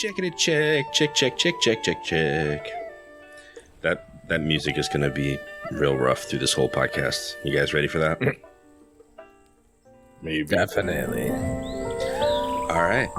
Check. That music is gonna be real rough through this whole podcast. You guys ready for that? Maybe. Definitely. All right.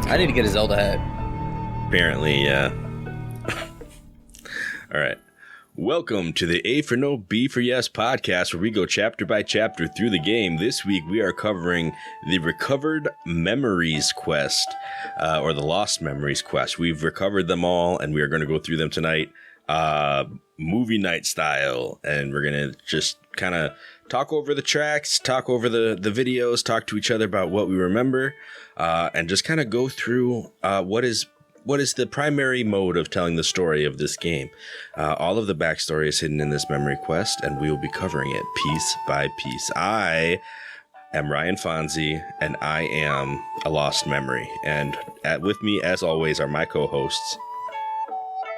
I need to get a Zelda hat. Apparently, yeah. All right. Welcome to the A4NB4Y podcast, where we go chapter by chapter through the game. This week, we are covering the Recovered Memories quest, or the Lost Memories quest. We've recovered them all, and we are going to go through them tonight, movie night style. And we're going to just kind of talk over the tracks, talk over the videos, talk to each other about what we remember, and just kind of go through what is the primary mode of telling the story of this game. All of the backstory is hidden in this memory quest, and we will be covering it piece by piece. I am Ryan Fonzie, and I am a lost memory. And with me, as always, are my co-hosts.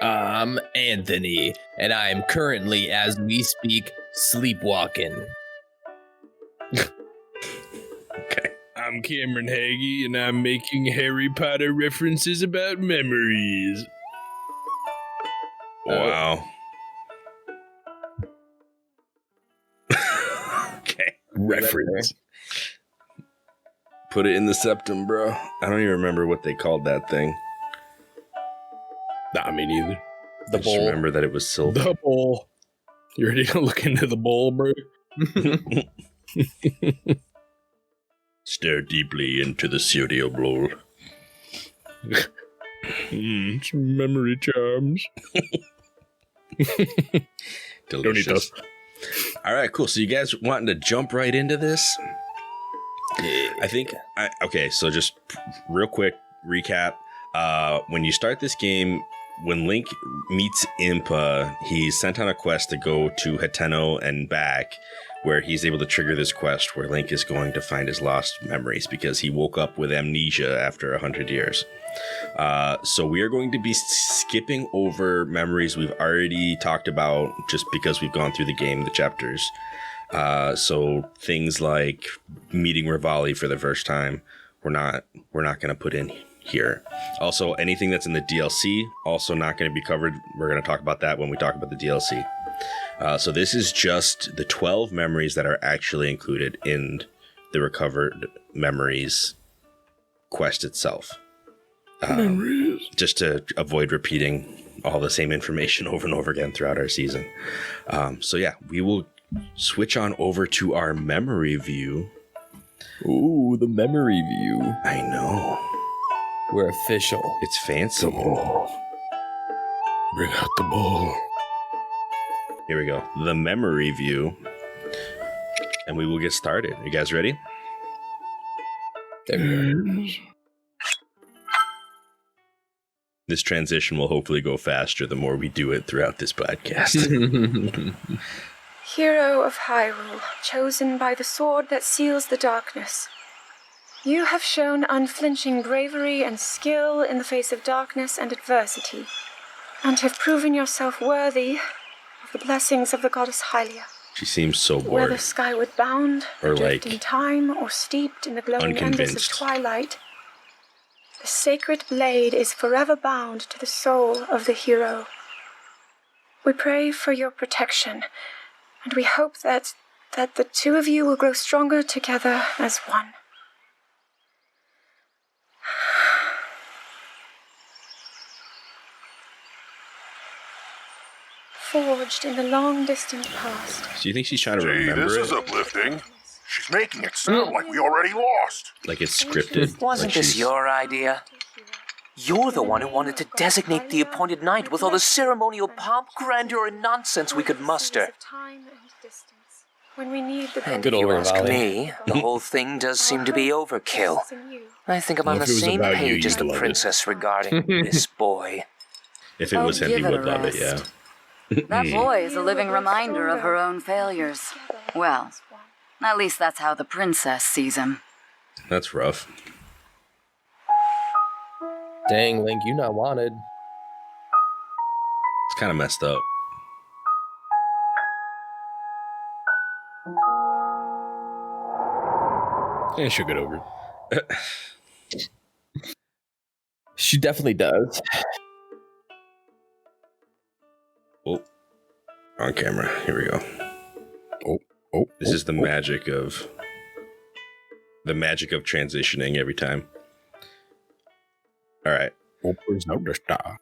I'm Anthony, and I am currently, as we speak, sleepwalking. Okay. I'm Cameron Hagee, and I'm making Harry Potter references about memories. Wow. Okay. Reference. Put it in the septum, bro. I don't even remember what they called that thing. Nah, me neither. The I just bowl. remember that it was silver. The bowl. You ready to look into the bowl, bro? Stare deeply into the cereal bowl. It's memory charms. Delicious. Don't eat those. All right, cool. So you guys wanting to jump right into this? I think. Okay, so just real quick recap. When you start this game, when Link meets Impa, he's sent on a quest to go to Hateno and back, where he's able to trigger this quest where Link is going to find his lost memories because he woke up with amnesia after 100 years. So we are going to be skipping over memories we've already talked about just because we've gone through the game, the chapters. So things like meeting Rivali for the first time, we're not going to put in here. Also, anything that's in the DLC, also not going to be covered. We're going to talk about that when we talk about the DLC. So this is just the 12 memories that are actually included in the Recovered Memories quest itself. Just to avoid repeating all the same information over and over again throughout our season. So yeah, we will switch on over to our memory view. Ooh, the memory view. I know. We're official. It's fancy. The bowl. Bring out the bowl. Here we go. The memory view. And we will get started. You guys ready? There we go. This transition will hopefully go faster the more we do it throughout this podcast. Hero of Hyrule, chosen by the sword that seals the darkness. You have shown unflinching bravery and skill in the face of darkness and adversity, and have proven yourself worthy of the blessings of the goddess Hylia. She seems so bored. Whether skyward bound, Or adrift like in time, or steeped in the glowing embers of unconvinced. twilight, the sacred blade is forever bound to the soul of the hero. We pray for your protection, and we hope that the two of you will grow stronger together as one. Forged in the long distant past. Do you think she's trying to Gee, remember this is it? uplifting. She's making it sound like we already lost. Like it's scripted? Wasn't Like this she's- your idea? You're the one who wanted to designate the appointed night with all the ceremonial pomp, grandeur, and nonsense we could muster. When we need the And Good if old you ask Rivali. me, the whole thing does seem to be overkill. I think I'm on Well, the if it was same about you, page as you'd the love it. princess regarding this boy. If it was him, he give it would a love it. Yeah. rest. That boy is a living reminder of her own failures. Well, at least that's how the princess sees him. That's rough. Dang, Link, you not wanted. It's kind of messed up. And she'll get over it. She definitely does. Oh, on camera. Here we go. This is the magic of transitioning every time. All right.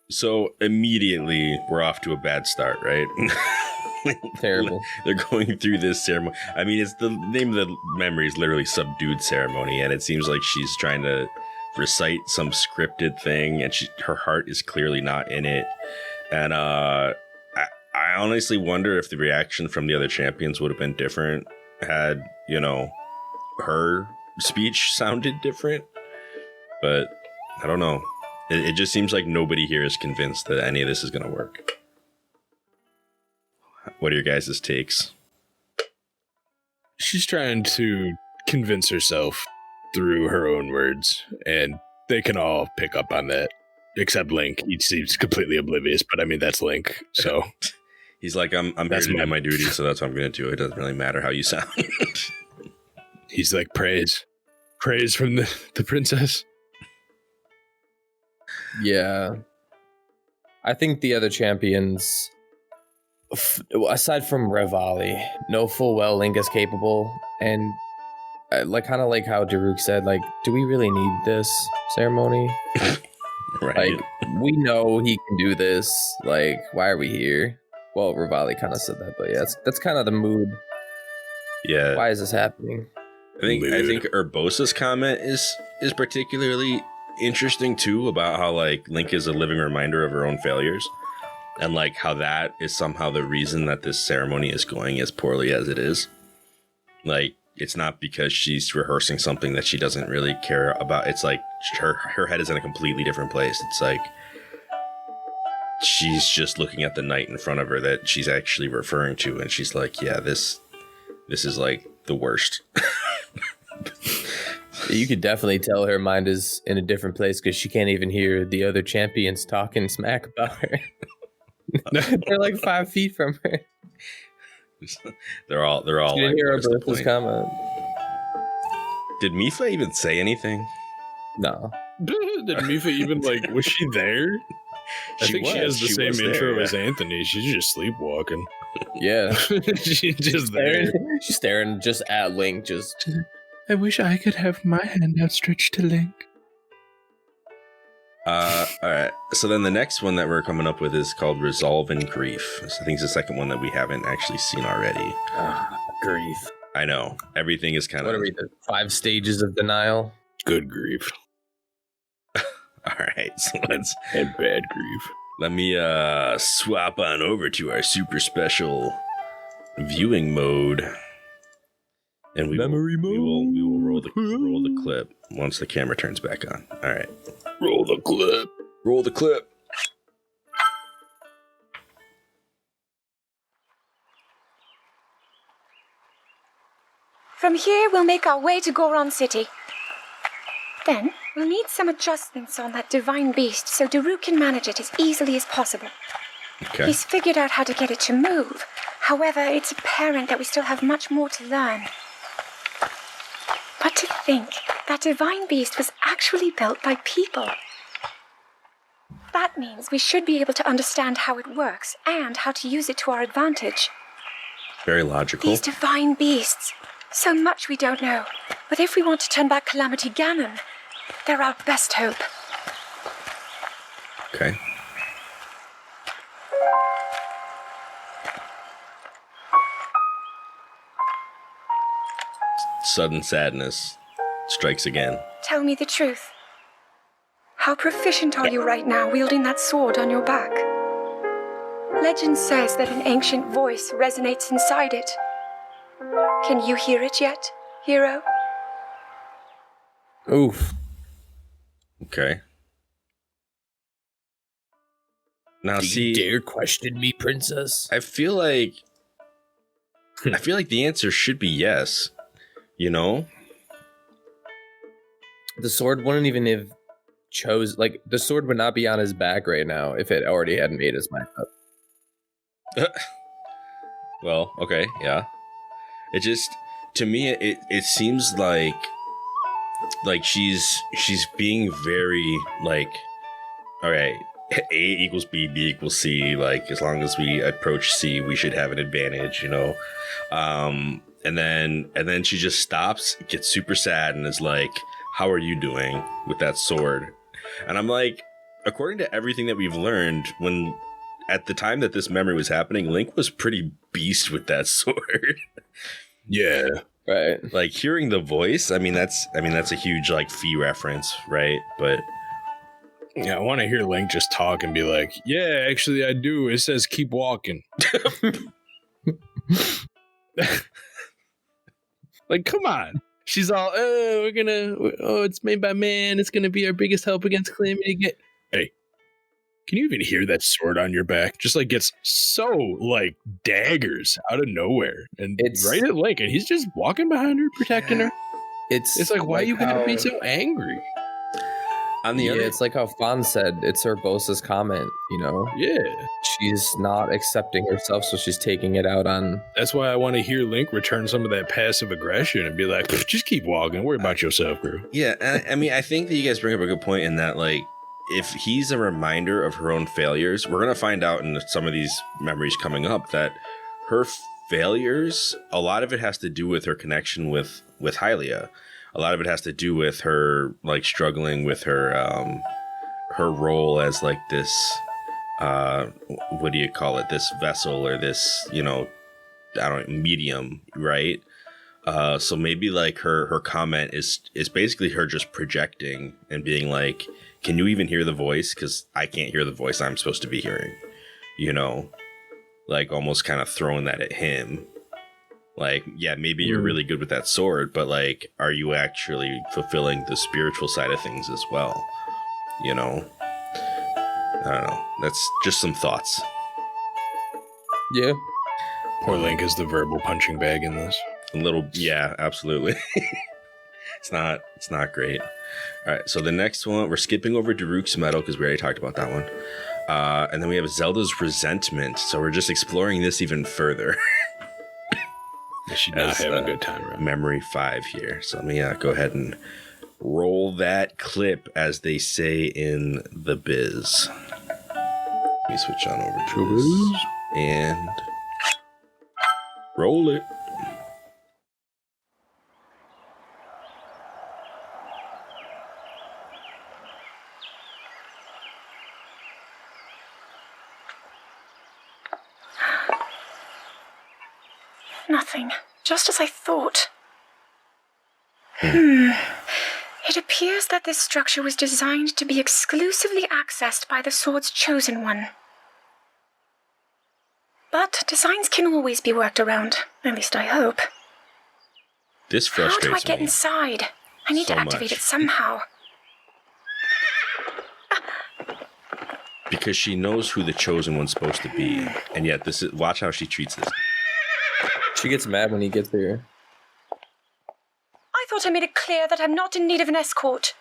So immediately we're off to a bad start, right? Terrible. They're going through this ceremony. I mean, it's the name of the memory is literally Subdued Ceremony, and it seems like she's trying to recite some scripted thing, and her heart is clearly not in it. And I honestly wonder if the reaction from the other champions would have been different had, you know, her speech sounded different. But I don't know. It just seems like nobody here is convinced that any of this is going to work. What are your guys' takes? She's trying to convince herself through her own words, and they can all pick up on that. Except Link. He seems completely oblivious, but I mean, that's Link, so... He's like, I'm here to do my duty, so that's what I'm going to do. It doesn't really matter how you sound. He's like, praise. Praise from the princess. Yeah. I think the other champions, aside from Revali, know full well Link is capable. And kind of like how Daruk said, like, do we really need this ceremony? Right. Like, we know he can do this. Like, why are we here? Well, Revali kind of said that, but yeah, that's kind of the mood. Yeah. Why is this happening? I think Urbosa's comment is particularly interesting too, about how like Link is a living reminder of her own failures, and like how that is somehow the reason that this ceremony is going as poorly as it is. Like, it's not because she's rehearsing something that she doesn't really care about. It's like her head is in a completely different place. It's like she's just looking at the night in front of her that she's actually referring to, and she's like, yeah, this is like the worst. You could definitely tell her mind is in a different place because she can't even hear the other champions talking smack about her. They're like 5 feet from her. They're all She like, didn't hear what's the Roberta's point? comment. Did Mifa even say anything? No. Did Mifa even, like, was she there? I think she has the same intro as Anthony. She's just sleepwalking. Yeah. She's just there. She's staring just at Link, just... I wish I could have my hand outstretched to Link. All right. So then the next one that we're coming up with is called Resolve and Grief. So I think it's the second one that we haven't actually seen already. Grief. I know. Everything is kind What of... are we, the 5 stages of denial? Good grief. All right. So let's... And bad grief. Let me swap on over to our super special viewing mode. And we will roll the clip once the camera turns back on. All right. Roll the clip. Roll the clip. From here, we'll make our way to Goron City. Then, we'll need some adjustments on that divine beast so Daruk can manage it as easily as possible. Okay. He's figured out how to get it to move. However, it's apparent that we still have much more to learn. But to think that divine beast was actually built by people. That means we should be able to understand how it works and how to use it to our advantage. Very logical. These divine beasts. So much we don't know. But if we want to turn back Calamity Ganon, they're our best hope. Okay. Sudden sadness strikes again. Tell me the truth. How proficient are you right now wielding that sword on your back? Legend says that an ancient voice resonates inside it. Can you hear it yet, hero? Oof. Okay. Now, Do see, you dare question me, princess? I feel like the answer should be yes. You know? The sword wouldn't even have the sword would not be on his back right now if it already hadn't made his mind up. Well, okay, yeah. It just, to me, it seems like she's being very like, all right, A equals B, B equals C. Like, as long as we approach C, we should have an advantage, you know. And then she just stops, gets super sad, and is like, "How are you doing with that sword?" And I'm like, according to everything that we've learned, when at the time that this memory was happening, Link was pretty beast with that sword. Yeah. Right. Like, hearing the voice, I mean that's a huge like Fee reference, right? But Yeah, I want to hear Link just talk and be like, yeah, actually I do. It says keep walking. Like, come on. She's all, it's made by man. It's going to be our biggest help against Calamity. Hey, can you even hear that sword on your back? Just like gets so like daggers out of nowhere. And It's- right at Link. And he's just walking behind her, protecting her. It's It's like, why you gotta be how- so angry? on the Yeah, other, it's like how Fawn said, it's her boss's comment, you know? Yeah. She's not accepting herself, so she's taking it out on... That's why I want to hear Link return some of that passive aggression and be like, just keep walking. Worry about yourself, girl. yeah, I mean, I think that you guys bring up a good point in that, like, if he's a reminder of her own failures, we're gonna find out in some of these memories coming up that her failures, a lot of it has to do with her connection with Hylia. A lot of it has to do with her like struggling with her role as like this what do you call it, this vessel or this, you know, I don't know, medium, right? So maybe like her comment is basically her just projecting and being like, can you even hear the voice? Because I can't hear the voice I'm supposed to be hearing, you know, like almost kind of throwing that at him. Like, yeah, maybe you're really good with that sword, but like, are you actually fulfilling the spiritual side of things as well? You know, I don't know. That's just some thoughts. Yeah. Poor Link is the verbal punching bag in this. A little, yeah, absolutely. It's not great. All right, so the next one, we're skipping over Daruk's Medal because we already talked about that one. And then we have Zelda's Resentment. So we're just exploring this even further. She's not As, having a good time, right? Memory 5 here. So let me go ahead and roll that clip, as they say in the biz. Let me switch on over to this. And roll it. Nothing. Just as I thought. It appears that this structure was designed to be exclusively accessed by the sword's chosen one. But designs can always be worked around. At least I hope. This How frustrates do I get me. inside? I need so to activate much. it somehow. Because she knows who the chosen one's supposed to be. And yet this is, watch how she treats this. She gets mad when he gets here. I thought I made it clear that I'm not in need of an escort.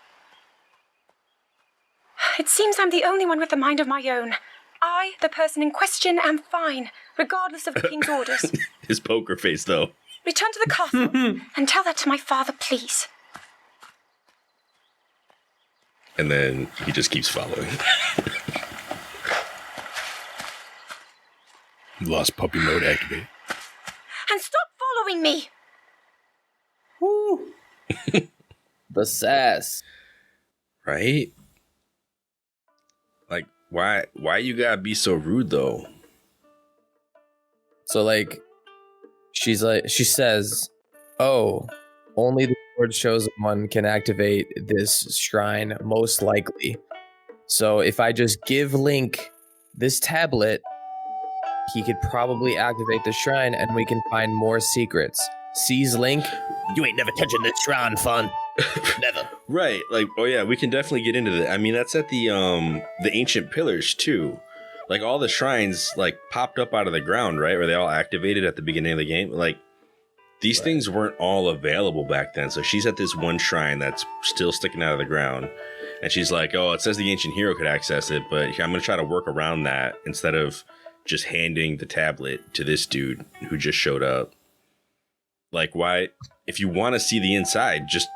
It seems I'm the only one with a mind of my own. I, the person in question, am fine, regardless of the king's orders. His poker face, though. Return to the castle and tell that to my father, please. And then he just keeps following. Lost puppy mode activate. And stop following me! The sass. Right? Like, why you gotta be so rude, though? So like, she says, oh, only the Lord chosen one can activate this shrine, most likely. So if I just give Link this tablet, he could probably activate the shrine and we can find more secrets. Seize Link. You ain't never touching this shrine, fun. Never. Right. Like, oh yeah, we can definitely get into that. I mean, that's at the ancient pillars too. Like all the shrines like popped up out of the ground, right? Were they all activated at the beginning of the game? Like these things weren't all available back then. So she's at this one shrine that's still sticking out of the ground. And she's like, oh, it says the ancient hero could access it, but I'm going to try to work around that instead of just handing the tablet to this dude who just showed up. Like, why? If you want to see the inside, just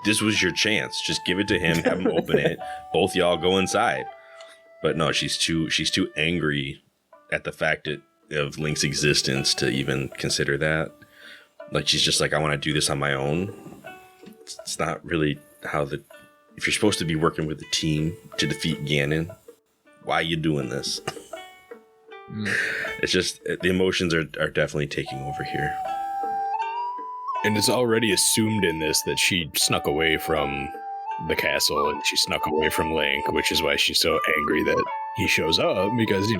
this was your chance. Just give it to him, have him open it. Both y'all go inside. But no, she's too angry at the fact of Link's existence to even consider that. Like, she's just like, I want to do this on my own. It's not really how if you're supposed to be working with a team to defeat Ganon, why are you doing this? It's just the emotions are definitely taking over here. And it's already assumed in this that she snuck away from the castle and she snuck away from Link, which is why she's so angry that he shows up because,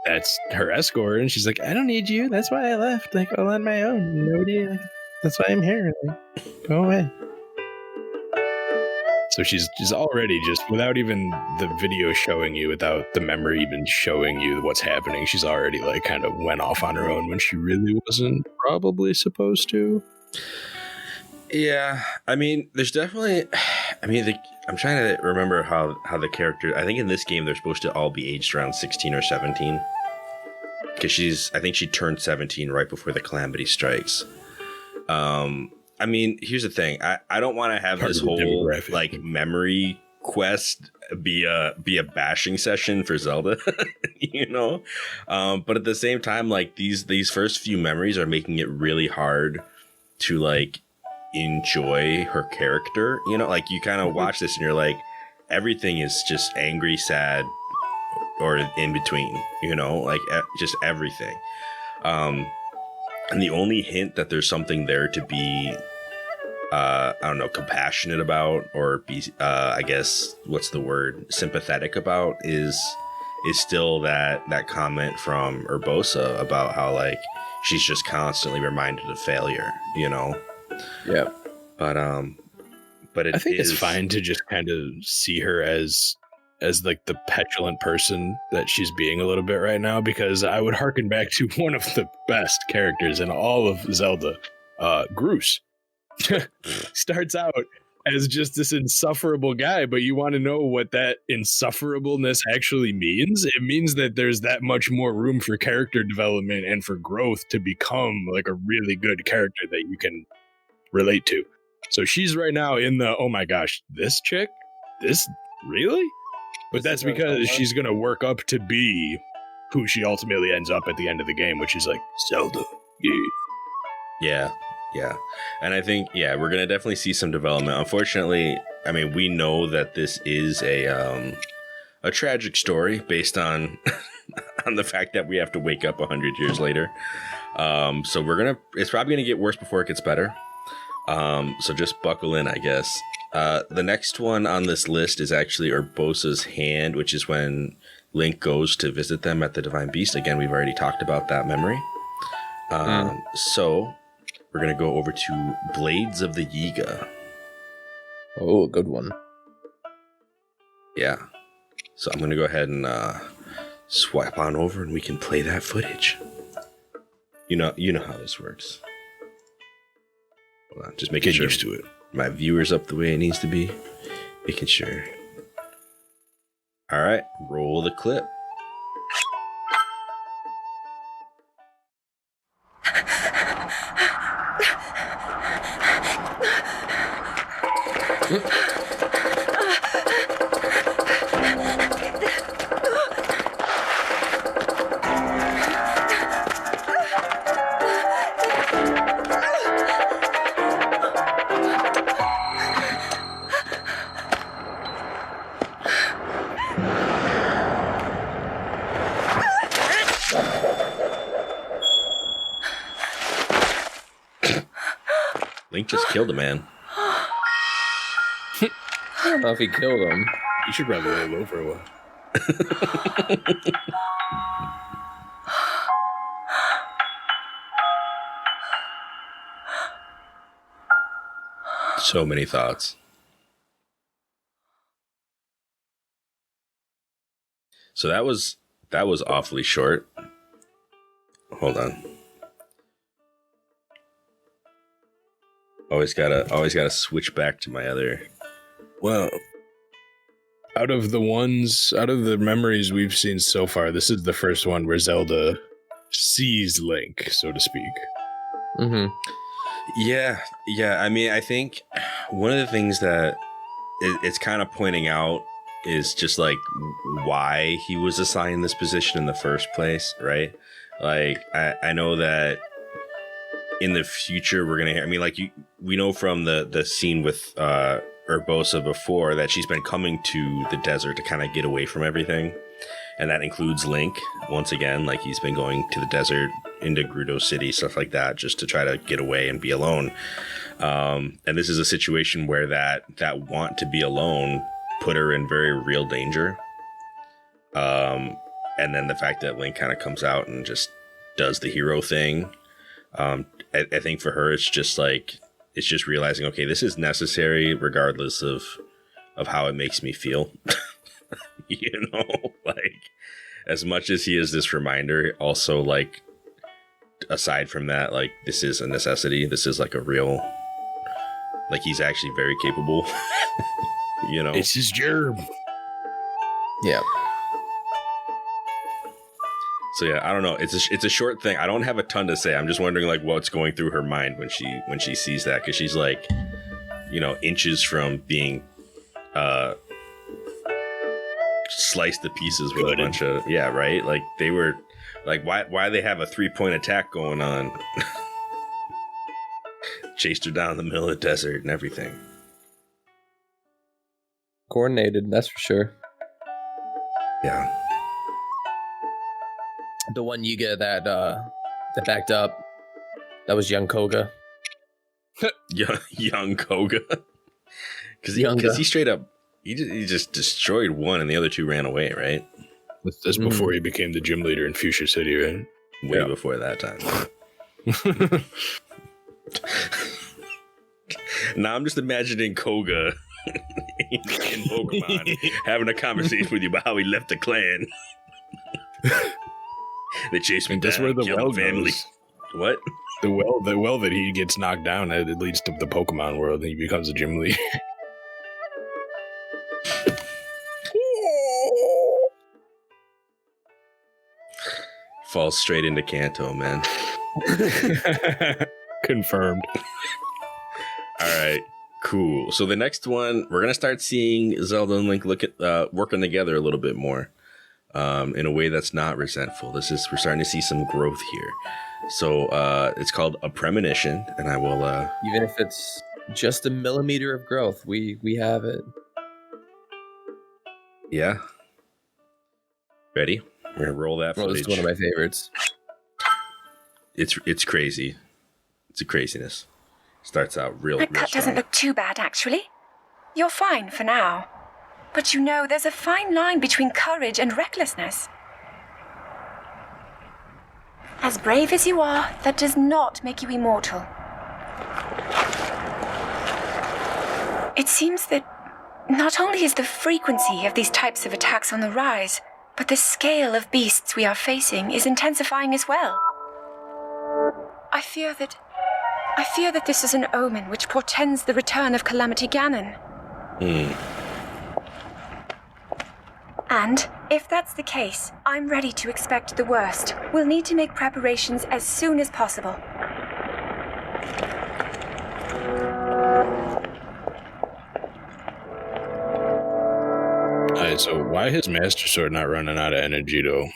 that's her escort. And she's like, I don't need you. That's why I left. Like, all on my own. Nobody, that's why I'm here. Like, go away. So she's already just, without even the video showing you, without the memory even showing you what's happening, she's already like kind of went off on her own when she really wasn't probably supposed to. Yeah, I mean, there's definitely, I'm trying to remember how the character, I think in this game they're supposed to all be aged around 16 or 17. Because I think she turned 17 right before the Calamity strikes. I mean, here's the thing. I don't want to have this whole like memory quest be a bashing session for Zelda, but at the same time, like these first few memories are making it really hard to like enjoy her character. Like you kind of watch this and you're like, everything is just angry, sad, or in between. Like just everything. And the only hint that there's something there to be, I don't know, compassionate about, or be, I guess, what's the word, sympathetic about, is still that comment from Urbosa about how like she's just constantly reminded of failure, Yeah. But I think it's fine to just kind of see her as like the petulant person that she's being a little bit right now, because I would harken back to one of the best characters in all of Zelda, Groose. Starts out as just this insufferable guy, but you want to know what that insufferableness actually means? It means that there's that much more room for character development and for growth to become like a really good character that you can relate to. So she's right now in the, oh my gosh, this chick? This? Really? But that's because she's going to work up to be who she ultimately ends up at the end of the game, which is like Zelda. Yeah. And I think, we're going to definitely see some development. Unfortunately, I mean, we know that this is a tragic story based on on the fact that we have to wake up 100 years later. So it's probably going to get worse before it gets better. So just buckle in, I guess. The next one on this list is actually Urbosa's hand, which is when Link goes to visit them at the Divine Beast. Again, we've already talked about that memory. So we're going to go over to Blades of the Yiga. Oh, good one. Yeah. So I'm going to go ahead and swipe on over and we can play that footage. You know how this works. Hold on, just making sure. Get used to it. My viewer's up the way it needs to be. Making sure. All right, roll the clip. Link just killed a man. I don't know if he killed him. You should probably lay low for a while. So many thoughts. So that was awfully short. Hold on. Always gotta switch back to my other. Well, out of the memories we've seen so far, this is the first one where Zelda sees Link, so to speak. Mm-hmm. Yeah. I mean, I think one of the things that it's kind of pointing out is just like why he was assigned this position in the first place, right? Like, I know that in the future we're gonna hear. I mean, like we know from the scene with Urbosa before that she's been coming to the desert to kind of get away from everything, and that includes Link. Once again, like he's been going to the desert, into Gerudo City, stuff like that, just to try to get away and be alone. And this is a situation where that want to be alone put her in very real danger. And then the fact that Link kind of comes out and just does the hero thing. I think for her, it's just realizing, okay, this is necessary regardless of how it makes me feel. You know, like as much as he is this reminder, also like aside from that, like this is a necessity. This is like a real, like he's actually very capable. You know, it's his germ. Yeah. So yeah, I don't know. It's a short thing. I don't have a ton to say. I'm just wondering like what's going through her mind when she sees that, because she's like, you know, inches from being sliced to pieces with a bunch of right. Like they were like why they have a 3-point attack going on. Chased her down the middle of the desert and everything. Coordinated, that's for sure. Yeah. The one you get that backed up, that was young Koga. young Koga. Because he straight up, he just destroyed one and the other two ran away, right? That's before he became the gym leader in Fuchsia City, right? Way before that time. Now I'm just imagining Koga in Pokemon having a conversation with you about how he left the clan. They chased me down. That's where the well family. Goes. What? The well that he gets knocked down at, it leads to the Pokemon world, and he becomes a gym leader. Falls straight into Kanto, man. Confirmed. All right, cool. So the next one, we're gonna start seeing Zelda and Link working together a little bit more, in a way that's not resentful. We're starting to see some growth here. So it's called a premonition, and I will. Even if it's just a millimeter of growth, we have it. Yeah. Ready? We're gonna roll that footage. This is one of my favorites. It's crazy. It's a craziness. Starts out real. That doesn't look too bad, actually. You're fine for now. But you know, there's a fine line between courage and recklessness. As brave as you are, that does not make you immortal. It seems that not only is the frequency of these types of attacks on the rise, but the scale of beasts we are facing is intensifying as well. I fear that this is an omen which portends the return of Calamity Ganon. And if that's the case, I'm ready to expect the worst. We'll need to make preparations as soon as possible. Alright, so why his Master Sword not running out of energy, though?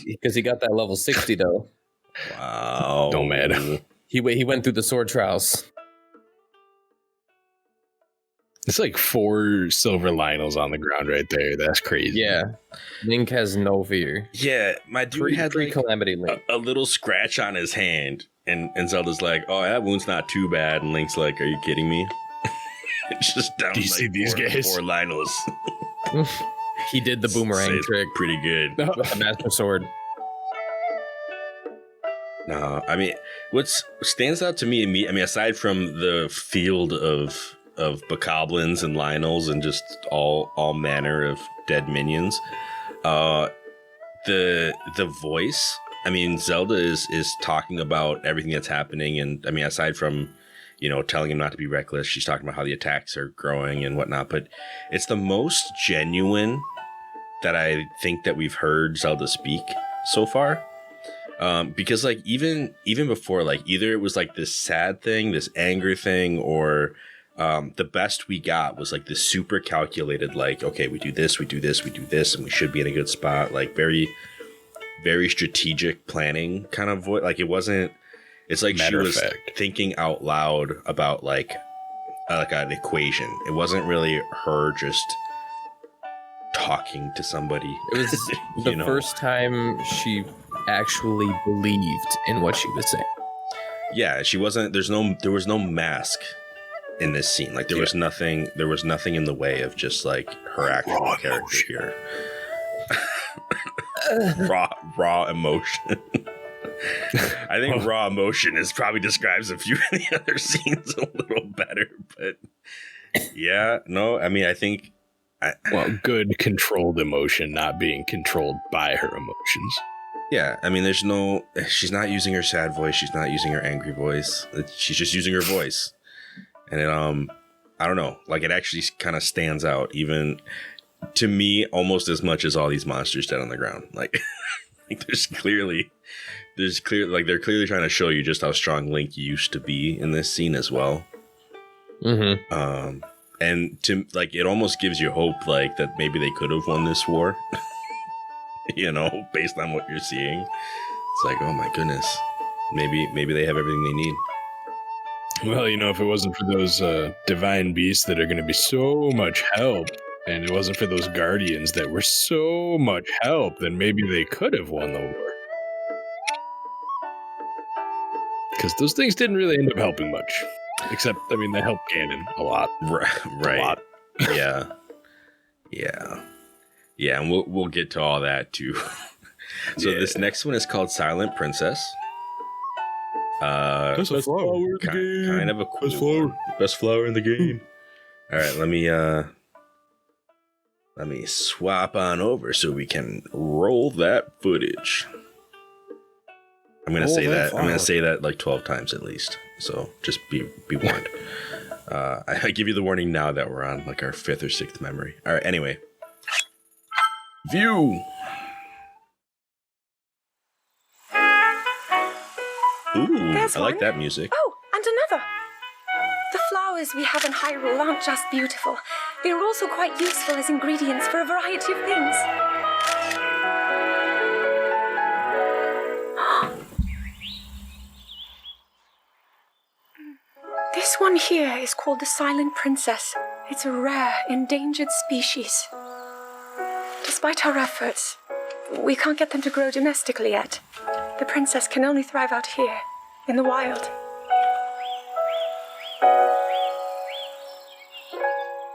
Because he got that level 60, though. Wow. Don't matter. He went through the sword trials. It's like 4 silver Lionels on the ground right there. That's crazy. Yeah. Link has no fear. Yeah, my dude had like Calamity Link. a little scratch on his hand, and Zelda's like, "Oh, that wound's not too bad," and Link's like, "Are you kidding me?" It's just down. Do you see these guys? 4 Lionels. He did the boomerang trick Pretty good. with the Master Sword. No, I mean, what stands out to me, I mean, aside from the field of bokoblins and Lionels and just all manner of dead minions, the voice. I mean, Zelda is talking about everything that's happening, and I mean, aside from, you know, telling him not to be reckless, she's talking about how the attacks are growing and whatnot. But it's the most genuine that I think that we've heard Zelda speak so far. Because like even before, like either it was like this sad thing, this anger thing, or the best we got was like this super calculated, like, okay, we do this, we do this, we do this, and we should be in a good spot. Like very, very strategic planning kind of voice. Like it wasn't. It's like she was thinking out loud about like an equation. It wasn't really her just talking to somebody. It was the first time she actually believed in what she was saying. Yeah, she wasn't. There was no mask in this scene. Like there was nothing. There was nothing in the way of just like her actual character here. raw emotion. I think raw emotion probably describes a few of the other scenes a little better, but yeah, no, I mean, I think good controlled emotion, not being controlled by her emotions. Yeah, I mean, she's not using her sad voice, she's not using her angry voice, she's just using her voice, and it, I don't know, like it actually kind of stands out, even to me, almost as much as all these monsters dead on the ground. Like, there's clearly like they're clearly trying to show you just how strong Link used to be in this scene as well. Mm-hmm. And to like, it almost gives you hope, like that maybe they could have won this war. You know, based on what you're seeing, it's like, oh my goodness, maybe they have everything they need. Well, you know, if it wasn't for those divine beasts that are going to be so much help, and it wasn't for those guardians that were so much help, then maybe they could have won the war. Because those things didn't really end up helping much. Except, I mean, they helped Ganon a lot. Right. A lot. Yeah, and we'll get to all that too. So this next one is called Silent Princess. Best flower in the game. Kind of a cool best flower in the game. All right, let me swap on over so we can roll that footage. I'm gonna say that like 12 times at least. So just be warned. I give you the warning now that we're on like our 5th or 6th memory. All right. Anyway, view. Ooh, I like that music. Oh, and another. The flowers we have in Hyrule aren't just beautiful. They are also quite useful as ingredients for a variety of things. This one here is called the Silent Princess. It's a rare, endangered species. Despite our efforts, we can't get them to grow domestically yet. The princess can only thrive out here, in the wild.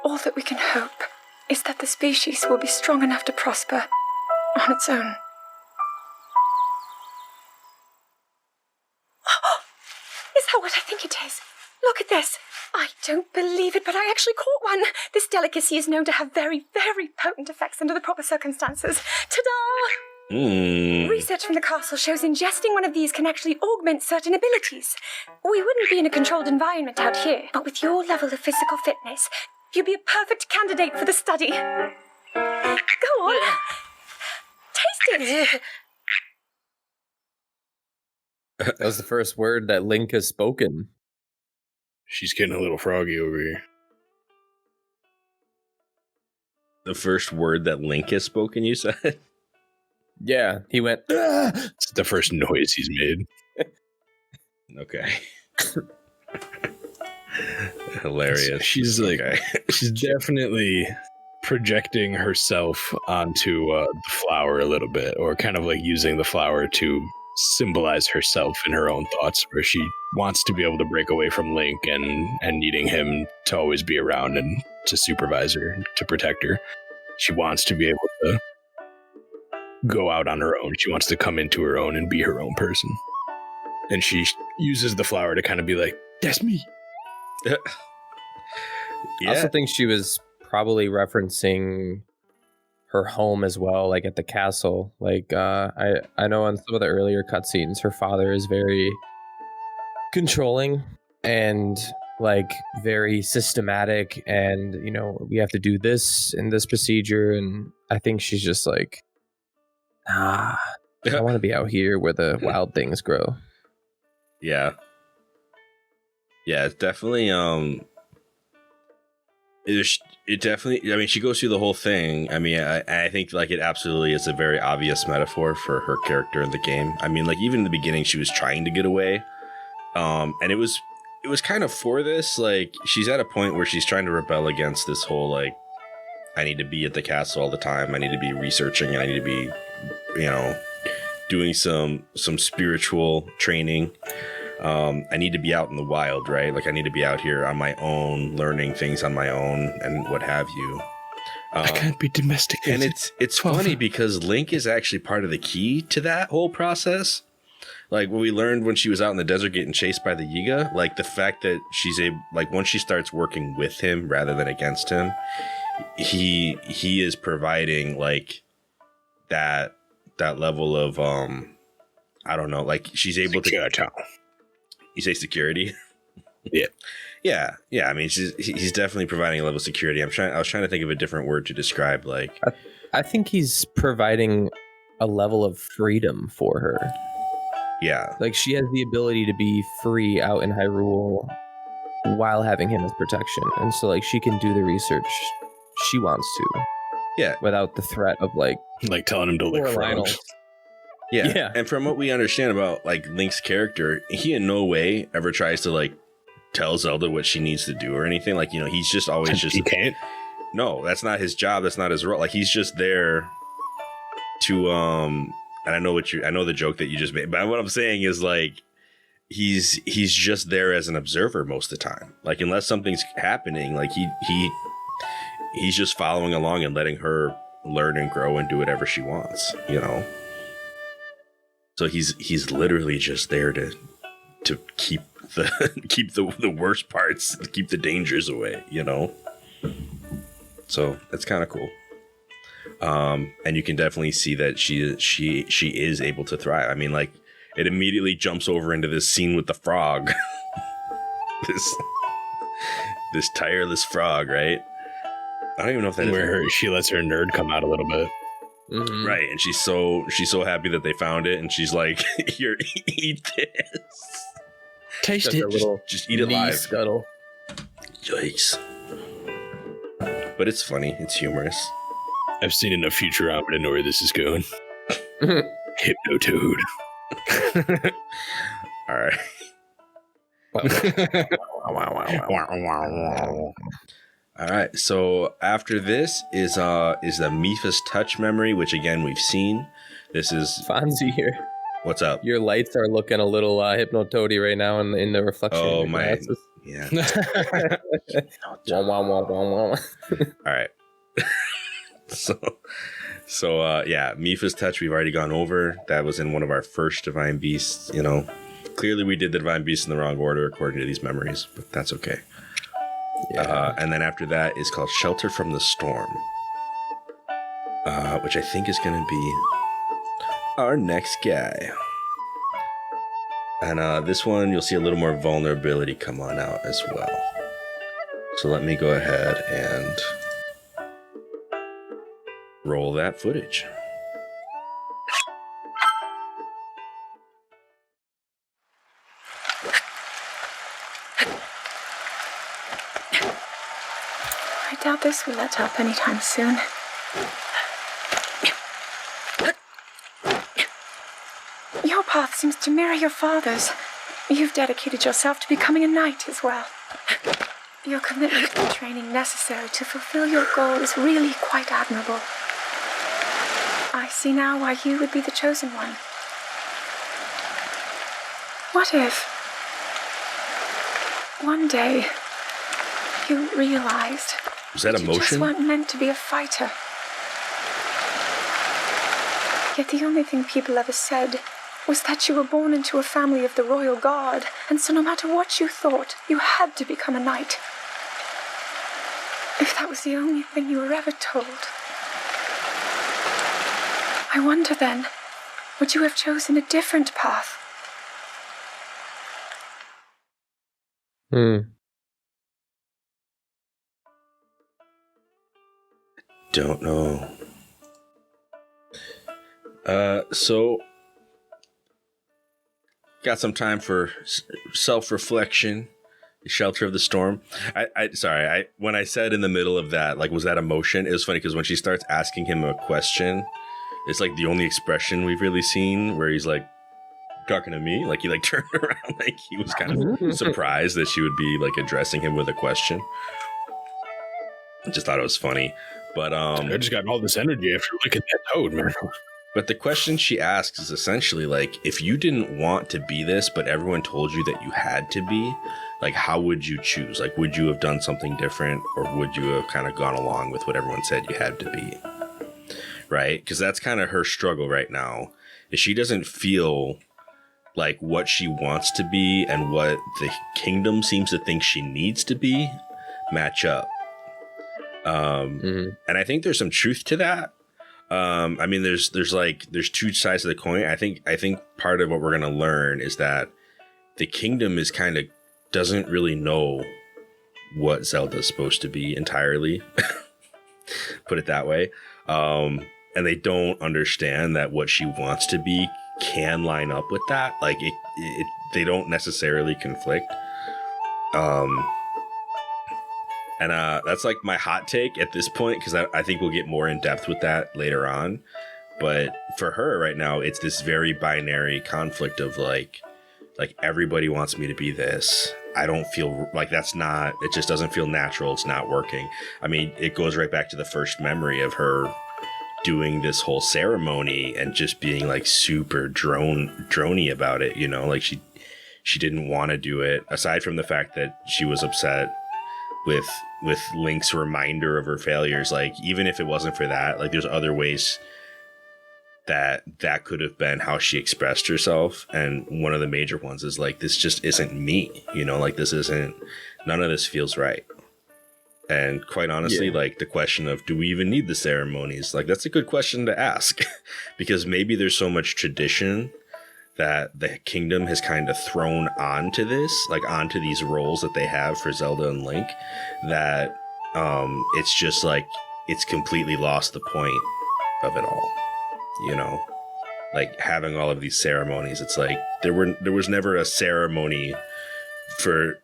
All that we can hope is that the species will be strong enough to prosper on its own. Is that what I think it is? Look at this. I don't believe it, but I actually caught one. This delicacy is known to have very, very potent effects under the proper circumstances. Ta-da! Research from the castle shows ingesting one of these can actually augment certain abilities. We wouldn't be in a controlled environment out here, but with your level of physical fitness, you'd be a perfect candidate for the study. Go on. Taste it. That was the first word that Link has spoken. She's getting a little froggy over here. The first word that Link has spoken, you said? Yeah, he went, "Ah!" It's the first noise he's made. Okay. Hilarious. She's like, she's definitely projecting herself onto the flower a little bit, or kind of like using the flower to symbolize herself in her own thoughts, where she wants to be able to break away from Link and needing him to always be around and to supervise her, to protect her. She wants to be able to go out on her own. She wants to come into her own and be her own person. And she uses the flower to kind of be like, that's me. Yeah. I also think she was probably referencing her home as well, like at the castle. Like I know in some of the earlier cutscenes, her father is very controlling and like very systematic, and you know, we have to do this in this procedure, and I think she's just like, I want to be out here where the wild things grow. Yeah, it's definitely it definitely, I mean, she goes through the whole thing. I mean, I think like it absolutely is a very obvious metaphor for her character in the game. I mean, like even in the beginning she was trying to get away, and it was kind of for this, like she's at a point where she's trying to rebel against this whole like, I need to be at the castle all the time, I need to be researching, I need to be, you know, doing some spiritual training. I need to be out in the wild, right? Like I need to be out here on my own, learning things on my own and what have you. I can't be domesticated. And it's funny because Link is actually part of the key to that whole process. Like what we learned when she was out in the desert getting chased by the Yiga, like the fact that she's able, like once she starts working with him rather than against him, he is providing like that level of I don't know, like she's able to. You say security? Yeah. Yeah. I mean, he's definitely providing a level of security. I was trying to think of a different word to describe. Like, I think he's providing a level of freedom for her. Yeah. Like she has the ability to be free out in Hyrule while having him as protection, and so like she can do the research she wants to. Yeah. Without the threat of like telling him to lick frogs. Yeah. And from what we understand about like Link's character, he in no way ever tries to like tell Zelda what she needs to do or anything. Like, you know, he's just always just. He can't. No, that's not his job. That's not his role. Like he's just there to and I know the joke that you just made, but what I'm saying is like he's just there as an observer most of the time. Like unless something's happening, like he's just following along and letting her learn and grow and do whatever she wants, you know. So he's literally just there to keep the worst parts, keep the dangers away, you know. So that's kind of cool. And you can definitely see that she is able to thrive. I mean, like it immediately jumps over into this scene with the frog, this tireless frog, right? I don't even know if that where she lets her nerd come out a little bit. Mm-hmm. Right, and she's so happy that they found it, and she's like, "Here, eat this, taste it, just eat it live." Scuttle. Yikes! But it's funny, it's humorous. I've seen enough Futurama to know where this is going. Hypnotoad. All right. All right, so after this is the Mipha's touch memory, which again we've seen. This is Fonzie here. What's up? Your lights are looking a little hypnotoady right now in the reflection. Oh of your my, glasses. yeah. All right. So yeah, Mipha's touch we've already gone over. That was in one of our first Divine Beasts. You know, clearly we did the Divine Beasts in the wrong order according to these memories, but that's okay. Yeah. And then after that is called Shelter from the Storm, which I think is going to be our next guy. And this one, you'll see a little more vulnerability come on out as well. So let me go ahead and roll that footage. I doubt this will let up anytime soon. Your path seems to mirror your father's. You've dedicated yourself to becoming a knight as well. Your commitment to the training necessary to fulfill your goal is really quite admirable. I see now why you would be the chosen one. What if one day you realized was that you just emotion? weren't meant to be a fighter? Yet the only thing people ever said was that you were born into a family of the royal guard, and so no matter what you thought, you had to become a knight. If that was the only thing you were ever told, I wonder then, would you have chosen a different path? Don't know. So got some time for self-reflection, shelter of the storm. Sorry, when I said in the middle of that, like, was that emotion? It was funny because when she starts asking him a question, it's like the only expression we've really seen where he's like talking to me, like he like turned around, like he was kind of surprised that she would be like addressing him with a question. I just thought it was funny. But I just got all this energy after looking at that toad, man. But the question she asks is essentially like, if you didn't want to be this, but everyone told you that you had to be, like, how would you choose? Like, would you have done something different, or would you have kind of gone along with what everyone said you had to be? Right? Because that's kind of her struggle right now, is she doesn't feel like what she wants to be and what the kingdom seems to think she needs to be match up. And I think there's some truth to that. I mean, there's two sides of the coin. I think part of what we're going to learn is that the kingdom is kind of doesn't really know what Zelda's supposed to be entirely, put it that way. And they don't understand that what she wants to be can line up with that. Like they don't necessarily conflict. And that's like my hot take at this point, because I think we'll get more in depth with that later on. But for her right now, it's this very binary conflict of like everybody wants me to be this. I don't feel like that's not, it just doesn't feel natural. It's not working. I mean, it goes right back to the first memory of her doing this whole ceremony and just being like super drony about it, you know, like she didn't want to do it, aside from the fact that she was upset with Link's reminder of her failures. Like, even if it wasn't for that, like, there's other ways that could have been how she expressed herself. And one of the major ones is like, this just isn't me, you know, like none of this feels right. And quite honestly, like the question of, do we even need the ceremonies? Like, that's a good question to ask because maybe there's so much tradition that the kingdom has kind of thrown onto this, like onto these roles that they have for Zelda and Link, that it's just like, it's completely lost the point of it all, you know, like having all of these ceremonies. It's like there was never a ceremony for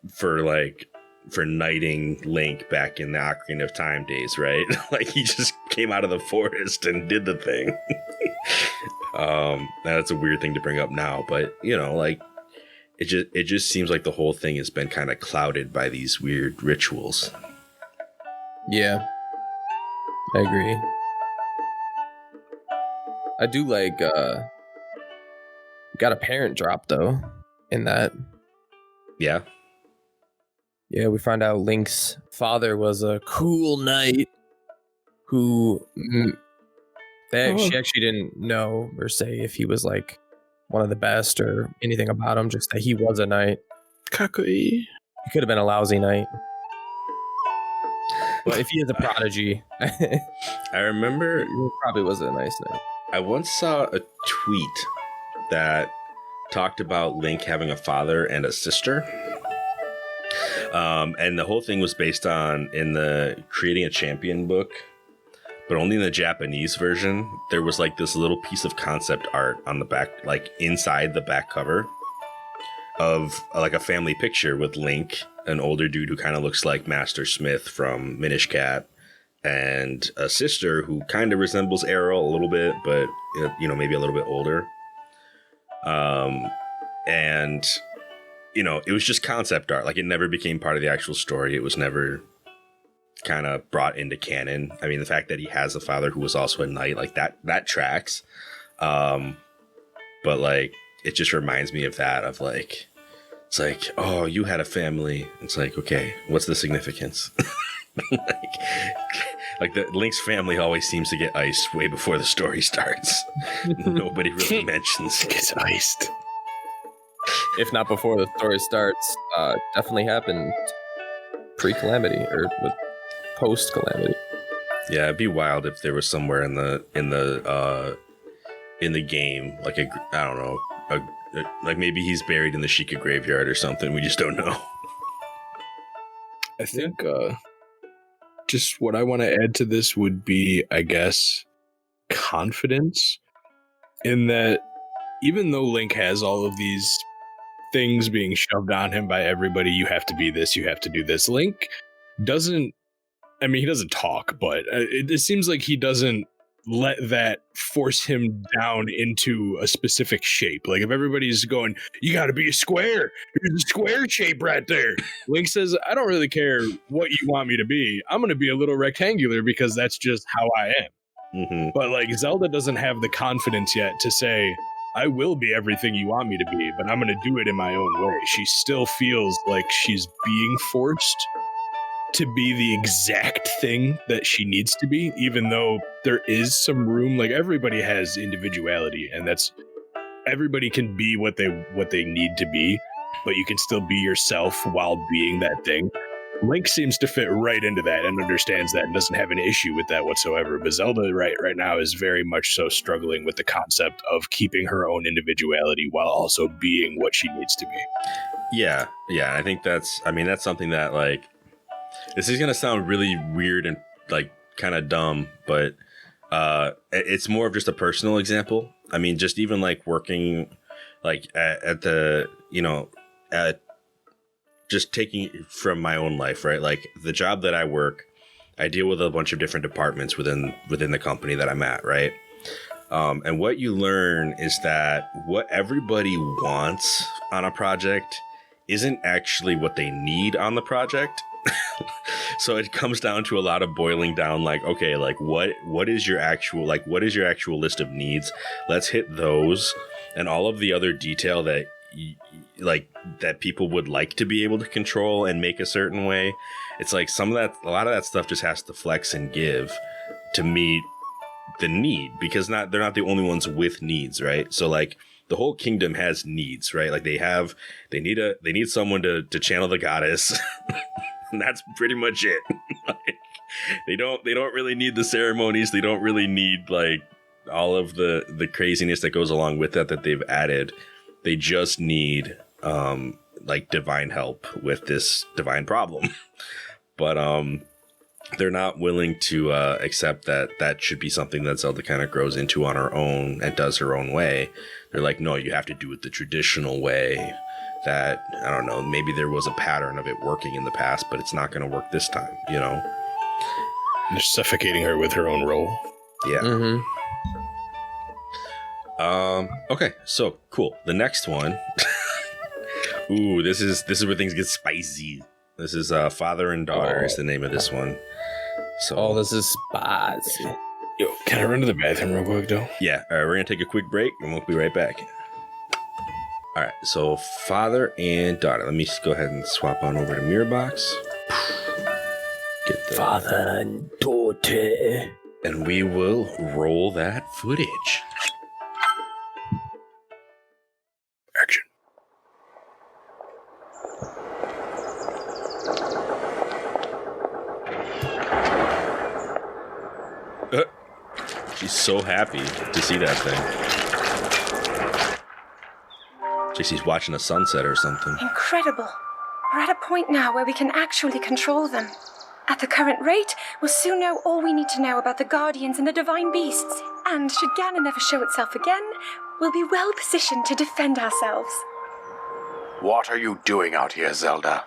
knighting Link back in the Ocarina of Time days, right? Like, he just came out of the forest and did the thing. That's a weird thing to bring up now, but you know, like it just seems like the whole thing has been kind of clouded by these weird rituals. Yeah, I agree. I do like got a parent drop though in that. Yeah, we find out Link's father was a cool knight who she actually didn't know or say if he was like one of the best or anything about him, just that he was a knight. Kakui. He could have been a lousy knight. But if he is a prodigy, I remember he probably was a nice knight. I once saw a tweet that talked about Link having a father and a sister. And the whole thing was based on in the Creating a Champion book, but only in the Japanese version. There was like this little piece of concept art on the back, like inside the back cover of like a family picture with Link, an older dude who kind of looks like Master Smith from Minish Cap, and a sister who kind of resembles Aryll a little bit, but you know, maybe a little bit older. And you know, it was just concept art. Like, it never became part of the actual story. It was never kind of brought into canon. I mean, the fact that he has a father who was also a knight, like that tracks. But like, it just reminds me of that, of like, it's like, oh, you had a family. It's like, okay, what's the significance? Like the Link's family always seems to get iced way before the story starts. Nobody really mentions it. Gets iced. If not before the story starts, definitely happened pre-calamity or with post-calamity. Yeah, it'd be wild if there was somewhere in the game, like I don't know, like maybe he's buried in the Sheikah graveyard or something. We just don't know. I think just what I want to add to this would be, I guess, confidence in that even though Link has all of these things being shoved on him by everybody, you have to be this, you have to do this. Link doesn't, I mean, he doesn't talk, but it seems like he doesn't let that force him down into a specific shape. Like if everybody's going, you got to be a square, here's a square shape right there. Link says, I don't really care what you want me to be. I'm going to be a little rectangular because that's just how I am. Mm-hmm. But like Zelda doesn't have the confidence yet to say, I will be everything you want me to be, but I'm going to do it in my own way. She still feels like she's being forced to be the exact thing that she needs to be, even though there is some room. Like everybody has individuality, and that's everybody can be what they need to be, but you can still be yourself while being that thing. Link seems to fit right into that and understands that and doesn't have an issue with that whatsoever. But Zelda right now is very much so struggling with the concept of keeping her own individuality while also being what she needs to be. Yeah. I think that's something that, like, this is gonna sound really weird and like kind of dumb, but it's more of just a personal example. I mean, just even like working like at the, you know, at just taking it from my own life, right? Like the job that I work, I deal with a bunch of different departments within the company that I'm at, right? And what you learn is that what everybody wants on a project isn't actually what they need on the project. So it comes down to a lot of boiling down, like, okay, like what is your actual list of needs? Let's hit those, and all of the other detail that that people would like to be able to control and make a certain way. It's like a lot of that stuff just has to flex and give to meet the need, because they're not the only ones with needs, right? So like the whole kingdom has needs, right? Like they need someone to channel the goddess. And that's pretty much it. Like, they don't really need the ceremonies. They don't really need like all of the craziness that goes along with that they've added. They just need like divine help with this divine problem. But they're not willing to accept that should be something that Zelda kind of grows into on her own and does her own way. They're like, no, you have to do it the traditional way. That, I don't know, maybe there was a pattern of it working in the past, but it's not going to work this time, you know? They're suffocating her with her own role. Yeah. Mm-hmm. Okay, so cool. The next one. Ooh, this is where things get spicy. This is Father and Daughter is the name of this one. So this is spicy. Yo, can I run to the bathroom real quick, though? Yeah, all right, we're going to take a quick break, and we'll be right back. All right, so Father and Daughter. Let me just go ahead and swap on over to Mirrorbox. Get the Father and Daughter. And we will roll that footage. Action. She's so happy to see that thing. She's watching a sunset or something. Incredible. We're at a point now where we can actually control them. At the current rate, we'll soon know all we need to know about the Guardians and the Divine Beasts. And should Ganon ever show itself again, we'll be well positioned to defend ourselves. What are you doing out here, Zelda?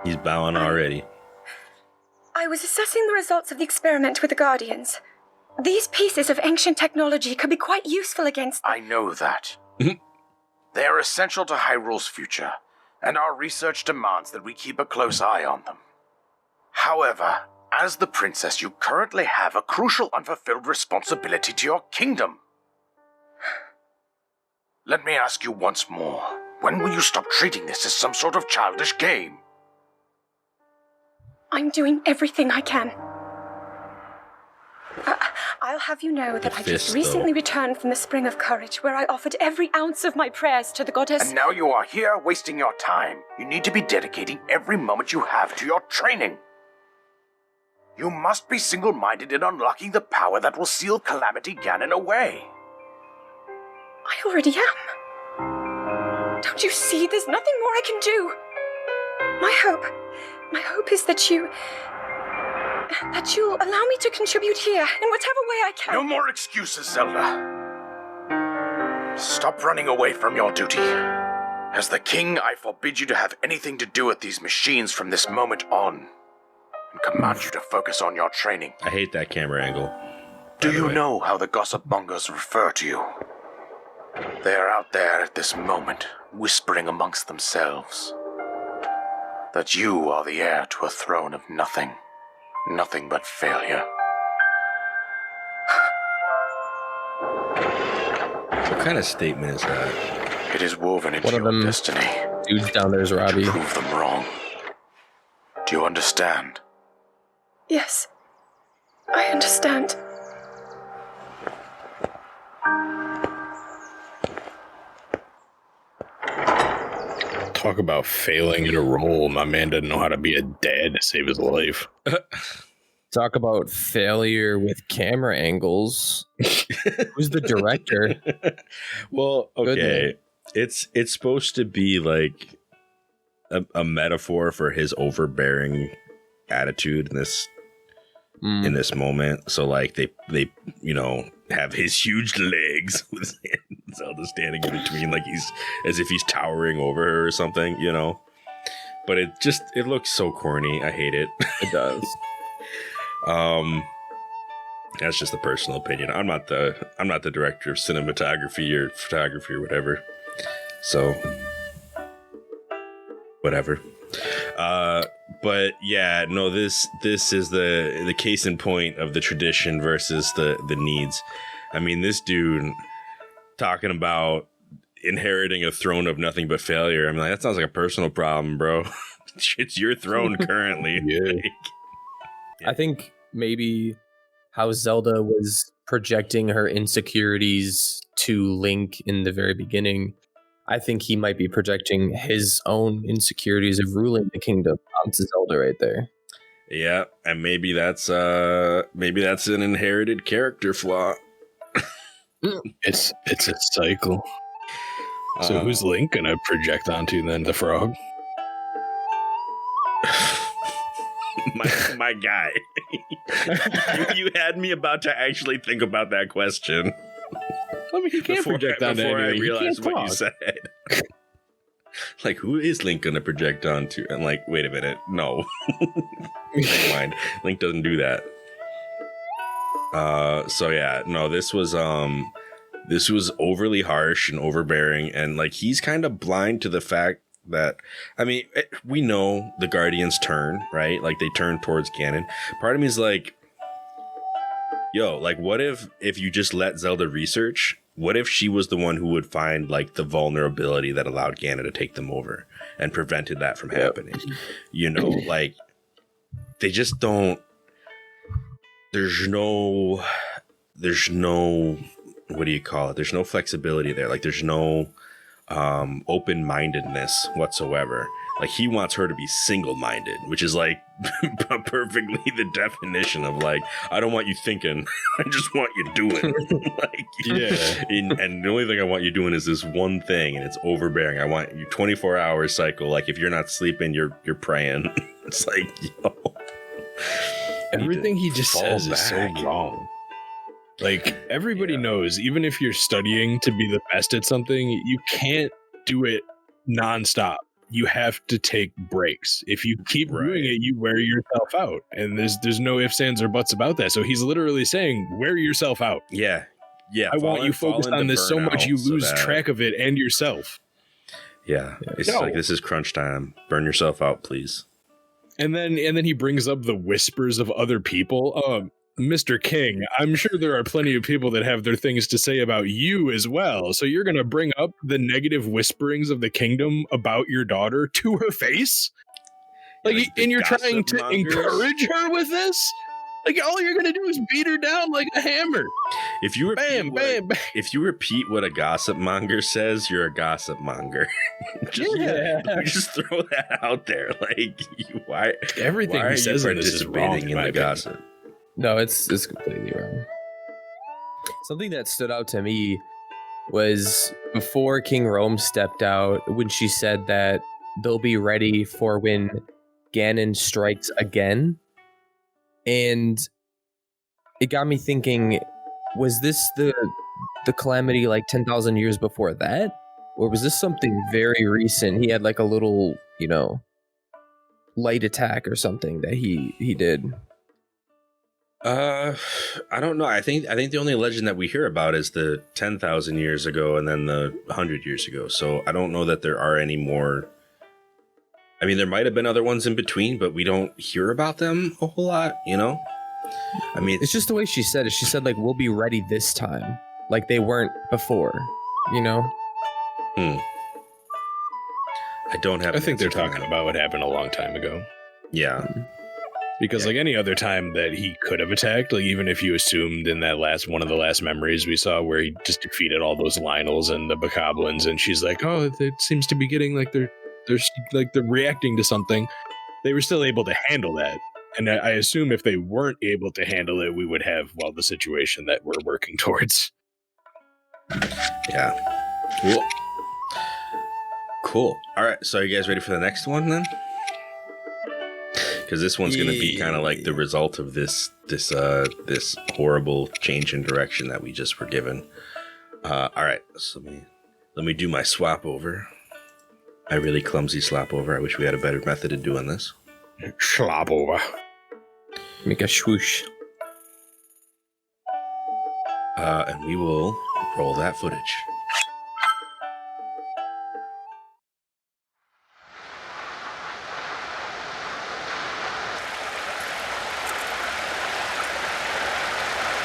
He's bowing already. I was assessing the results of the experiment with the Guardians. These pieces of ancient technology could be quite useful against... I know that. They are essential to Hyrule's future, and our research demands that we keep a close eye on them. However, as the princess, you currently have a crucial unfulfilled responsibility to your kingdom. let me ask you once more. When will you stop treating this as some sort of childish game? I'm doing everything I can. I'll have you know that I just recently returned from the Spring of Courage, where I offered every ounce of my prayers to the goddess. And now you are here wasting your time. You need to be dedicating every moment you have to your training. You must be single-minded in unlocking the power that will seal Calamity Ganon away. I already am. Don't you see? There's nothing more I can do. My hope is that you'll allow me to contribute here in whatever way I can. No more excuses, Zelda. Stop running away from your duty. As the king, I forbid you to have anything to do with these machines from this moment on, and command you to focus on your training. I hate that camera angle. Do you know how the gossip mongers refer to you? They are out there at this moment, whispering amongst themselves that you are the heir to a throne of nothing but failure. What kind of statement is that? It is woven into your destiny. Dudes down there's Robbie. To prove them wrong. Do you understand? Yes, I understand. Talk about failing at a role. My man doesn't know how to be a dad to save his life. Talk about failure with camera angles. Who's the director? Well, okay. It's supposed to be like a metaphor for his overbearing attitude in this moment. So like they have his huge legs with Zelda standing in between, like he's as if he's towering over her or something, But it looks so corny. I hate it. It does. That's just a personal opinion. I'm not the director of cinematography or photography or whatever. So whatever. But yeah, no, this is the case in point of the tradition versus the needs. I mean, this dude talking about inheriting a throne of nothing but failure. I mean, like, that sounds like a personal problem, bro. It's your throne currently. Yeah. I think maybe how Zelda was projecting her insecurities to Link in the very beginning, I think he might be projecting his own insecurities of ruling the kingdom onto Zelda right there. Yeah, and maybe that's an inherited character flaw. It's a cycle. So who's Link gonna project onto then? The frog? my guy. you had me about to actually think about that question. I mean, he can't project onto before I anything. realized what you said. Like, who is Link gonna project onto? And like, wait a minute, no. Never mind. Link doesn't do that. So yeah, no, this was overly harsh and overbearing, and like he's kind of blind to the fact that, I mean, we know the Guardians turn, right? Like they turn towards Ganon. Part of me is like, yo, like what if you just let Zelda research? What if she was the one who would find like the vulnerability that allowed Ganon to take them over and prevented that from happening? Like they just don't. There's no, what do you call it? There's no flexibility there. Like there's no open-mindedness whatsoever. Like he wants her to be single-minded, which is like perfectly the definition of like, I don't want you thinking, I just want you doing. Like, yeah. And the only thing I want you doing is this one thing, and it's overbearing. I want you 24-hour cycle. Like if you're not sleeping, you're praying. It's like, yo. Everything he just says is so wrong. Like, everybody knows, even if you're studying to be the best at something, you can't do it nonstop. You have to take breaks. If you keep doing it, you wear yourself out. And there's no ifs, ands, or buts about that. So he's literally saying, wear yourself out. Yeah. Yeah. I want you focused on this so much you lose track of it and yourself. Yeah. It's like, this is crunch time. Burn yourself out, please. And then he brings up the whispers of other people. Mr. King, I'm sure there are plenty of people that have their things to say about you as well. So you're going to bring up the negative whisperings of the kingdom about your daughter to her face? Like, the and you're trying gossip to mongers. encourage her with this? Like, all you're going to do is beat her down like a hammer. If you repeat Bam, bam, bam. if you repeat what a gossip monger says, you're a gossip monger. Just throw that out there. Like, why? Everything why he are says you in this is participating wrong, in in my the opinion. gossip? No, it's completely wrong. Something that stood out to me was before King Rome stepped out, when she said that they'll be ready for when Ganon strikes again. And it got me thinking, was this the calamity like 10,000 years before that? Or was this something very recent? He had like a little, light attack or something that he did. I don't know. I think the only legend that we hear about is the 10,000 years ago and then the 100 years ago. So I don't know that there are any more. I mean, there might have been other ones in between, but we don't hear about them a whole lot, I mean, It's just the way she said it. She said, like, we'll be ready this time. Like they weren't before, I don't have. I think they're an answer for talking that. about what happened a long time ago. Yeah. Because like any other time that he could have attacked, like even if you assumed in that one of the last memories we saw where he just defeated all those Lionels and the Bokoblins, and she's like, oh, it seems to be getting like they're reacting to something. They were still able to handle that. And I assume if they weren't able to handle it, we would have, the situation that we're working towards. Yeah. Cool. All right. So are you guys ready for the next one then? Because this one's going to be kind of like the result of this horrible change in direction that we just were given. All right. So let me do my swap over. My really clumsy swap over. I wish we had a better method of doing this. Slop over. Make a swoosh. And we will roll that footage.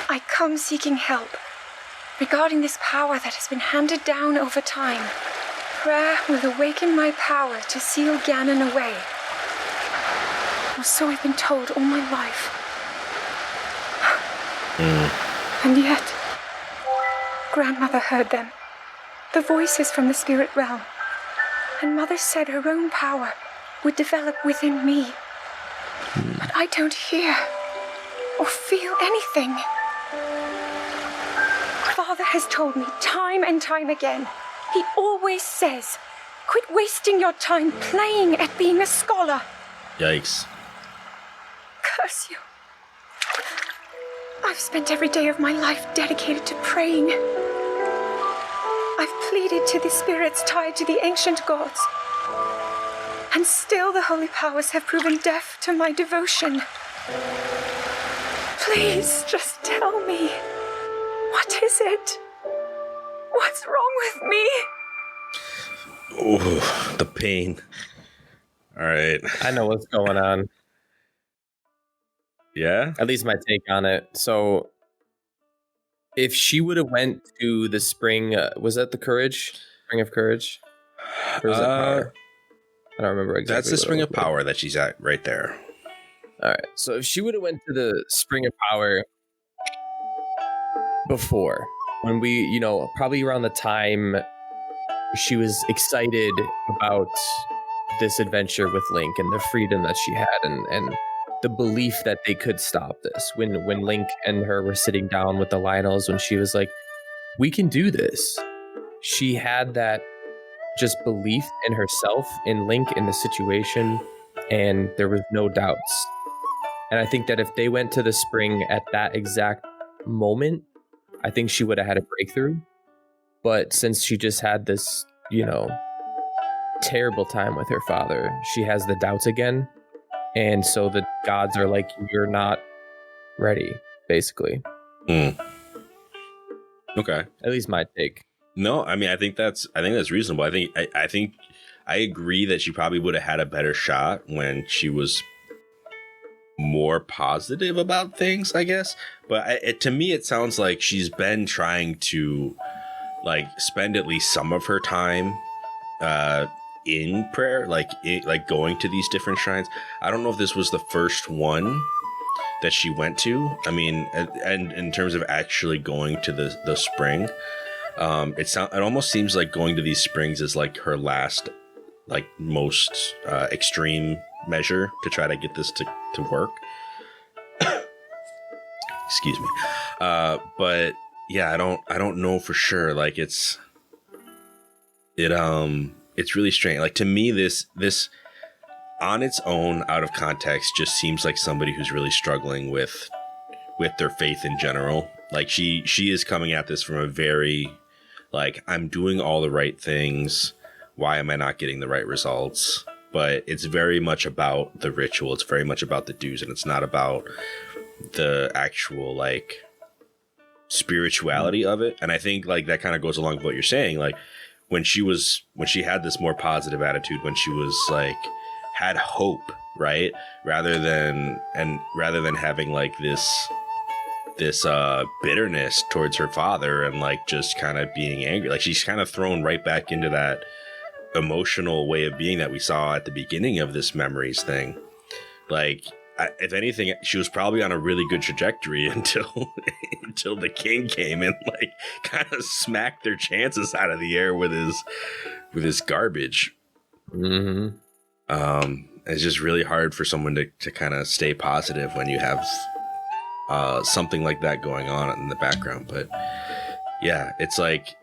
I come seeking help regarding this power that has been handed down over time. Prayer will awaken my power to seal Ganon away. Or so I've been told all my life. And yet, Grandmother heard them. The voices from the spirit realm. And Mother said her own power would develop within me. But I don't hear or feel anything. Father has told me time and time again. He always says, quit wasting your time playing at being a scholar. Yikes. Curse you. I've spent every day of my life dedicated to praying. I've pleaded to the spirits tied to the ancient gods. And still the holy powers have proven deaf to my devotion. Please, just tell me. What is it? What's wrong with me? Oh, the pain. All right. I know what's going on. Yeah? At least my take on it. So, if she would have went to the spring, was that the Courage? Spring of Courage? Or is it Power? I don't remember exactly. That's the Spring of Power that she's at right there. All right. So if she would have went to the Spring of Power before, when we, probably around the time she was excited about this adventure with Link and the freedom that she had and the belief that they could stop this. When Link and her were sitting down with the Lionels, when she was like, we can do this. She had that just belief in herself, in Link, in the situation, and there was no doubts. And I think that if they went to the spring at that exact moment, I think she would have had a breakthrough. But since she just had this, terrible time with her father, she has the doubts again. And so the gods are like, you're not ready, basically. Okay. At least my take. No, I mean, I think that's reasonable. I think I agree that she probably would have had a better shot when she was more positive about things, I guess. But to me, it sounds like she's been trying to like spend at least some of her time in prayer, like going to these different shrines. I don't know if this was the first one that she went to. I mean, and in terms of actually going to the spring, it almost seems like going to these springs is like her last, like most extreme measure to try to get this to work. Excuse me. But yeah, I don't know for sure. Like it's really strange. Like to me, this on its own, out of context, just seems like somebody who's really struggling with their faith in general. Like she is coming at this from a very like, I'm doing all the right things. Why am I not getting the right results? But it's very much about the ritual. It's very much about the do's, and it's not about the actual like spirituality of it. And I think like that kind of goes along with what you're saying. Like when she had this more positive attitude, when she was like had hope, right? Rather than having like this bitterness towards her father and like just kind of being angry. Like she's kind of thrown right back into that emotional way of being that we saw at the beginning of this memories thing. Like if anything, she was probably on a really good trajectory until the king came and like kind of smacked their chances out of the air with his garbage. Mm-hmm. It's just really hard for someone to kind of stay positive when you have something like that going on in the background. But yeah, it's like,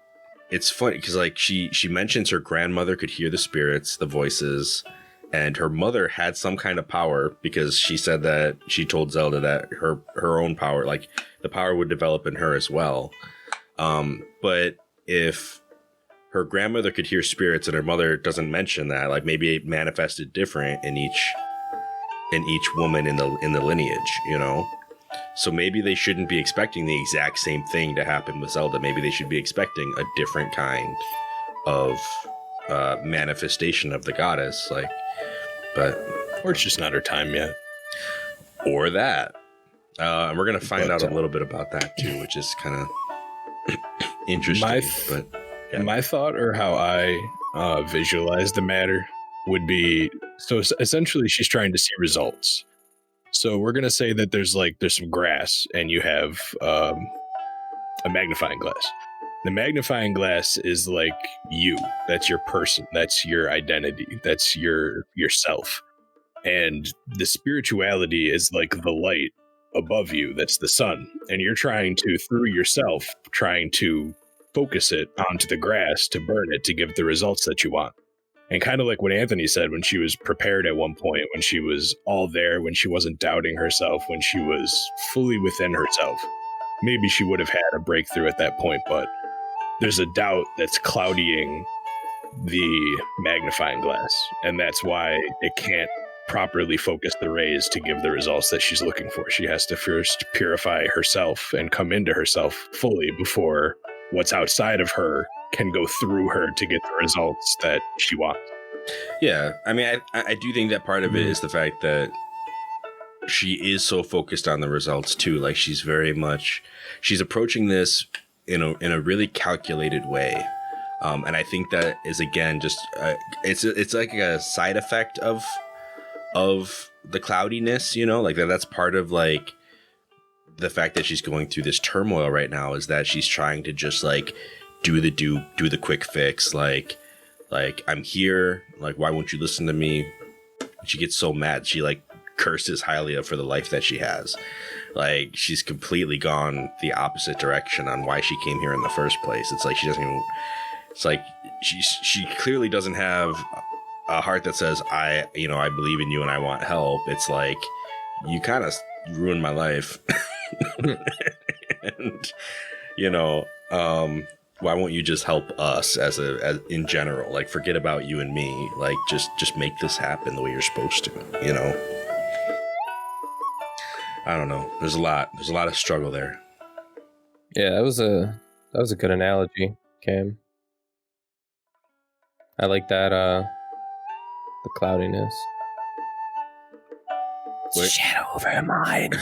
it's funny because like she mentions her grandmother could hear the spirits, the voices, and her mother had some kind of power because she said that she told Zelda that her own power, like the power would develop in her as well. But if her grandmother could hear spirits and her mother doesn't mention that, like maybe it manifested different in each woman in the lineage, you know? So maybe they shouldn't be expecting the exact same thing to happen with Zelda. Maybe they should be expecting a different kind of manifestation of the goddess, like, but or it's just not her time yet, or that. And we're gonna find out a little bit about that too, which is kind of interesting. My thought, or how I visualize the matter, would be, so essentially she's trying to see results. So we're going to say that there's some grass and you have a magnifying glass. The magnifying glass is like you. That's your person. That's your identity. That's yourself. And the spirituality is like the light above you. That's the sun. And you're trying to, through yourself, trying to focus it onto the grass to burn it to give the results that you want. And kind of like what Anthony said, when she was prepared at one point, when she was all there, when she wasn't doubting herself, when she was fully within herself, maybe she would have had a breakthrough at that point, but there's a doubt that's clouding the magnifying glass. And that's why it can't properly focus the rays to give the results that she's looking for. She has to first purify herself and come into herself fully before what's outside of her can go through her to get the results that she wants. Yeah, I mean, I do think that part of it is the fact that she is so focused on the results too. Like she's approaching this in a really calculated way, and I think that is again just it's like a side effect of the cloudiness, you know, like that's part of like the fact that she's going through this turmoil right now, is that she's trying to just like do the quick fix, like I'm here, like why won't you listen to me? She gets so mad, she like curses Hylia for the life that she has. Like she's completely gone the opposite direction on why she came here in the first place. It's like she doesn't even, it's like she clearly doesn't have a heart that says I believe in you and I want help. It's like, you kind of ruined my life. And you know, why won't you just help us as in general? Like forget about you and me. Like just make this happen the way you're supposed to, you know? I don't know. There's a lot of struggle there. Yeah, that was a good analogy, Cam. I like that the cloudiness. It's a shadow over her mind.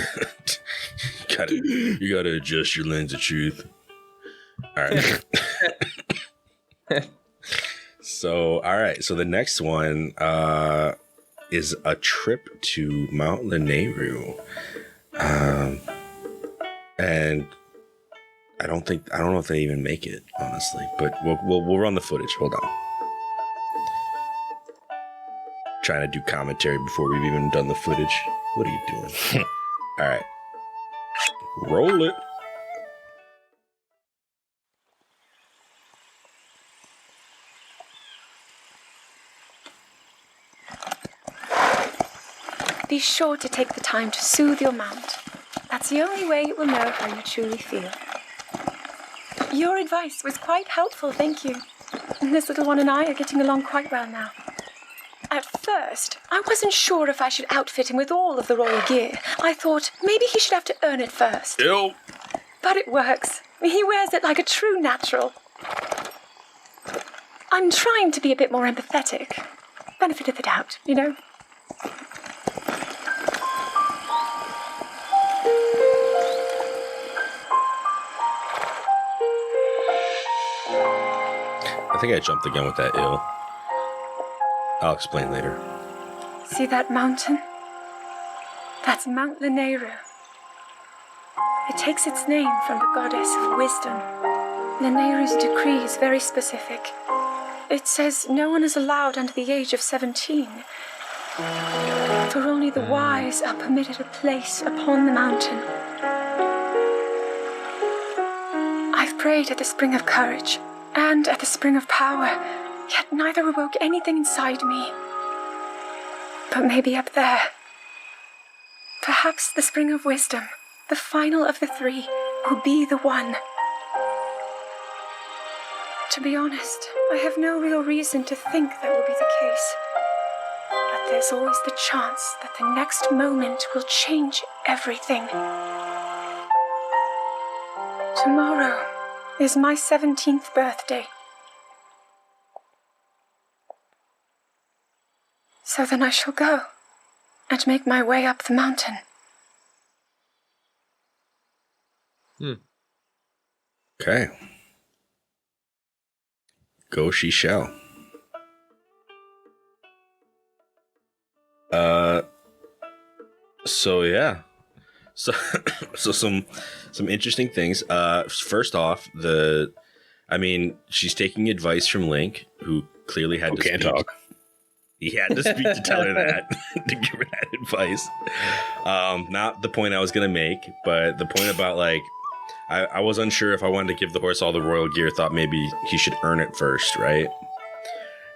You gotta adjust your lens of truth. All right. So the next one is a trip to Mount Lanayru. And I don't know if they even make it, honestly, but we'll run the footage. Hold on. Trying to do commentary before we've even done the footage. What are you doing? All right. Roll it. Be sure to take the time to soothe your mount. That's the only way it will know how you truly feel. Your advice was quite helpful, thank you. This little one and I are getting along quite well now. At first, I wasn't sure if I should outfit him with all of the royal gear. I thought maybe he should have to earn it first. Ew. But it works. He wears it like a true natural. I'm trying to be a bit more empathetic. Benefit of the doubt, you know? I think I jumped again with that ill. I'll explain later. See that mountain? That's Mount Lanayru. It takes its name from the goddess of wisdom. Lanayru's decree is very specific. It says no one is allowed under the age of 17. For only the wise are permitted a place upon the mountain. I've prayed at the spring of courage and at the spring of power, yet neither awoke anything inside me. But maybe up there. Perhaps the spring of wisdom, the final of the three, will be the one. To be honest, I have no real reason to think that will be the case. But there's always the chance that the next moment will change everything. Tomorrow is my 17th birthday. So then I shall go and make my way up the mountain. Okay. Go she shall. So yeah. So some interesting things. First off, she's taking advice from Link, who clearly had to can't speak. talk. He had to speak to tell her that, to give her that advice. Not the point I was gonna make, but the point about I was unsure if I wanted to give the horse all the royal gear. Thought maybe he should earn it first, right?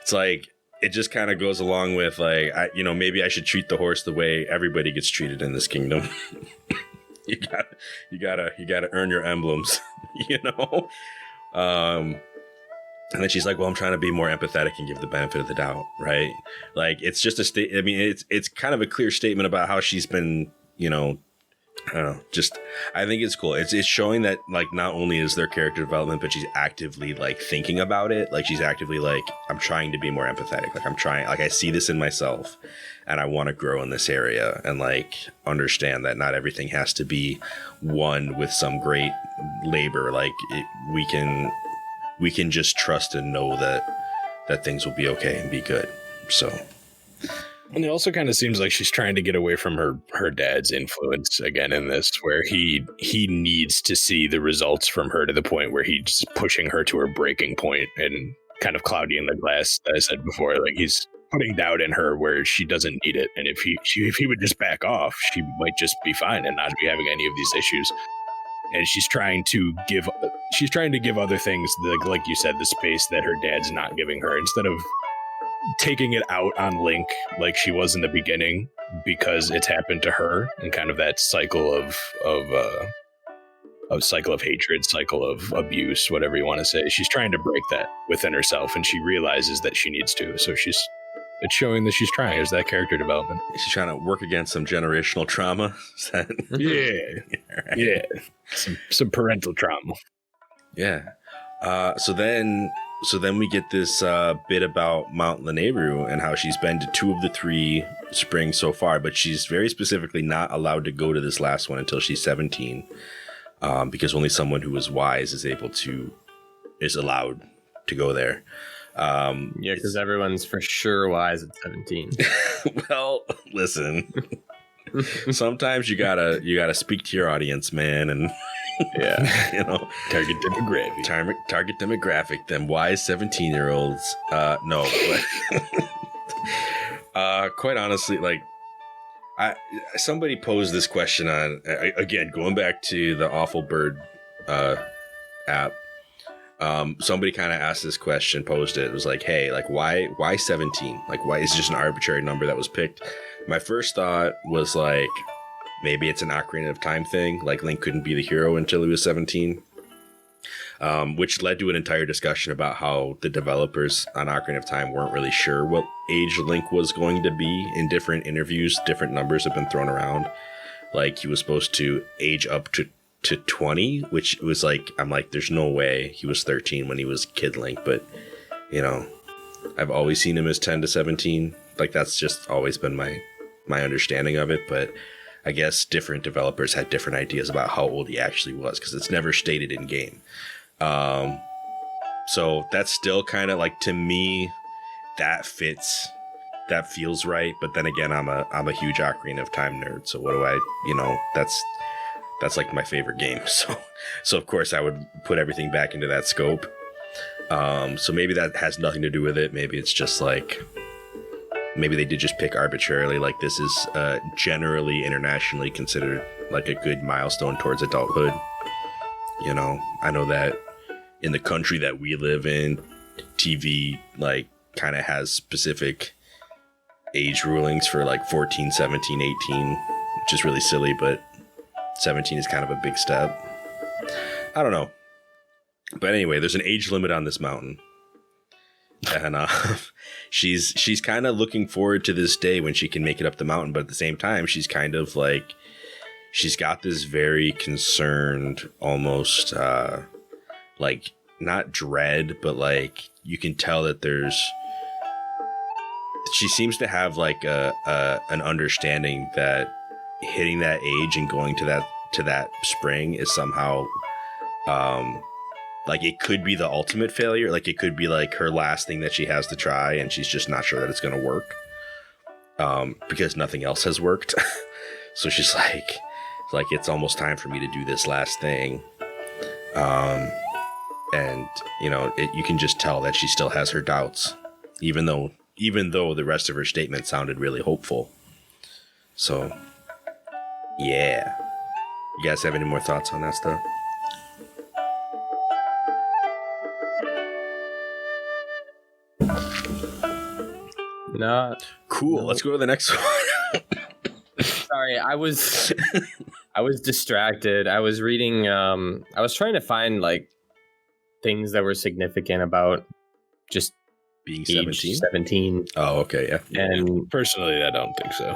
It's like it just kind of goes along with maybe I should treat the horse the way everybody gets treated in this kingdom. you gotta earn your emblems, you know. And then she's like, well, I'm trying to be more empathetic and give the benefit of the doubt, right? Like, it's just it's kind of a clear statement about how she's been, I don't know, I think it's cool. It's showing that, not only is there character development, but she's actively, thinking about it. She's actively, I'm trying to be more empathetic. I see this in myself, and I want to grow in this area, and, understand that not everything has to be won with some great labor. We can just trust and know that things will be okay and be good. So, and it also kind of seems like she's trying to get away from her dad's influence again in this, where he needs to see the results from her to the point where he's pushing her to her breaking point and kind of clouding the glass, as I said before. He's putting doubt in her where she doesn't need it, and if he would just back off, she might just be fine and not be having any of these issues. And she's trying to give other things, like you said, the space that her dad's not giving her, instead of taking it out on Link like she was in the beginning, because it's happened to her, and kind of that cycle of hatred, cycle of abuse, whatever you want to say. She's trying to break that within herself, and she realizes that she needs to. So it's showing that she's trying. There's that character development. She's trying to work against some generational trauma. Yeah. Some parental trauma. Yeah. So then so then we get this bit about Mount Lanayru and how she's been to 2 of the 3 springs so far, but she's very specifically not allowed to go to this last one until she's 17, because only someone who is wise is allowed to go there. Yeah, because everyone's for sure wise at 17. Well, listen. Sometimes you gotta speak to your audience, man, and Yeah. you know, Target demographic. target demographic, them wise 17-year-olds. No, but quite honestly, like, somebody posed this question on, again, going back to the Awful Bird app. Somebody kind of asked this question, posed it. It was like, hey, like, why 17? Like, why is it just an arbitrary number that was picked? My first thought was like, maybe it's an Ocarina of Time thing. Like, Link couldn't be the hero until he was 17. Which led to an entire discussion about how the developers on Ocarina of Time weren't really sure what age Link was going to be. In different interviews, different numbers have been thrown around. Like, he was supposed to age up to 20, which was like, I'm like, there's no way he was 13 when he was Kid Link. But, you know, I've always seen him as 10 to 17. Like, that's just always been my understanding of it. But I guess different developers had different ideas about how old he actually was, because it's never stated in game. So that's still kind of like, to me, that fits, that feels right. But then again, I'm a huge Ocarina of Time nerd. So what do I, that's like my favorite game. So of course I would put everything back into that scope. So maybe that has nothing to do with it. Maybe it's just like, maybe they did just pick arbitrarily. Like, this is generally internationally considered like a good milestone towards adulthood. You know, I know that in the country that we live in, TV like kind of has specific age rulings for like 14, 17, 18, which is really silly, but 17 is kind of a big step. I don't know. But anyway, there's an age limit on this mountain. And she's kind of looking forward to this day when she can make it up the mountain, but at the same time, she's kind of like, she's got this very concerned, almost like, not dread, but like, you can tell that she seems to have like an understanding that hitting that age and going to that spring is somehow like, it could be the ultimate failure. Like, it could be like her last thing that she has to try, and she's just not sure that it's going to work, because nothing else has worked. So she's like, it's almost time for me to do this last thing. And you can just tell that she still has her doubts, even though the rest of her statement sounded really hopeful. So yeah, you guys have any more thoughts on that stuff? No. Cool. No. Let's go to the next one. Sorry, I was distracted. I was reading. I was trying to find like things that were significant about just Being age 17. 17. Oh, okay, yeah. And Personally, I don't think so.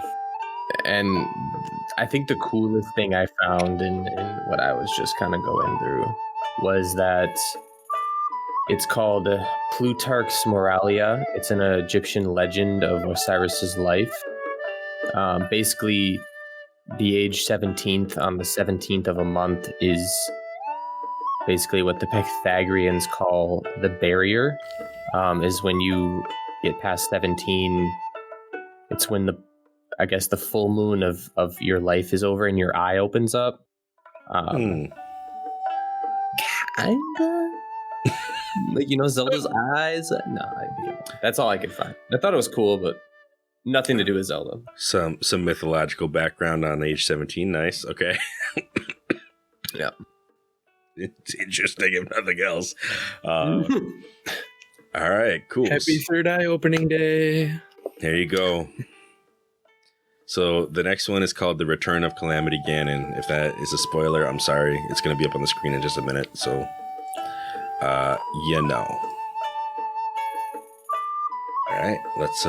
And I think the coolest thing I found in what I was just kind of going through was that it's called Plutarch's Moralia. It's an Egyptian legend of Osiris's life. Basically, the age 17th on the 17th of a month is basically what the Pythagoreans call the barrier. Is when you get past 17, it's when the full moon of your life is over and your eye opens up. Kinda. Like, Zelda's eyes. No, that's all I could find. I thought it was cool, but nothing to do with Zelda. Some mythological background on age 17. Nice. Okay. Yeah. It's interesting if nothing else. All right, cool. Happy third eye opening day. There you go. So the next one is called The Return of Calamity Ganon. If that is a spoiler, I'm sorry. It's going to be up on the screen in just a minute. So, All right, let's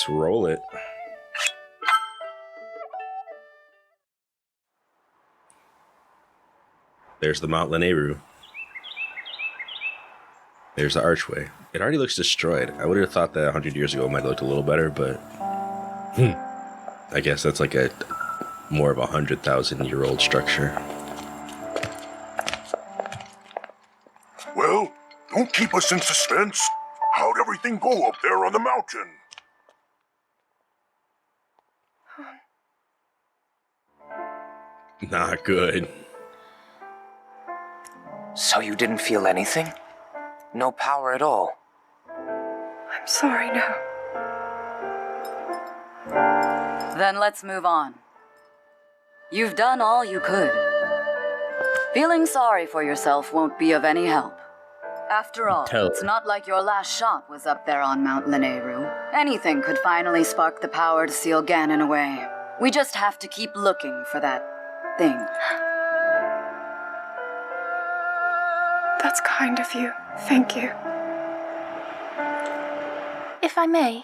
roll it. There's the Mount Lanayru. There's the archway. It already looks destroyed. I would have thought that 100 years ago it might have looked a little better, but I guess that's like a more of a 100,000-year-old structure. Well, don't keep us in suspense. How'd everything go up there on the mountain? Not good. So you didn't feel anything? No power at all? I'm sorry, no. Then let's move on. You've done all you could. Feeling sorry for yourself won't be of any help. After all, it's not like your last shot was up there on Mount Lineru. Anything could finally spark the power to seal Ganon away. We just have to keep looking for that thing. That's kind of you. Thank you. If I may,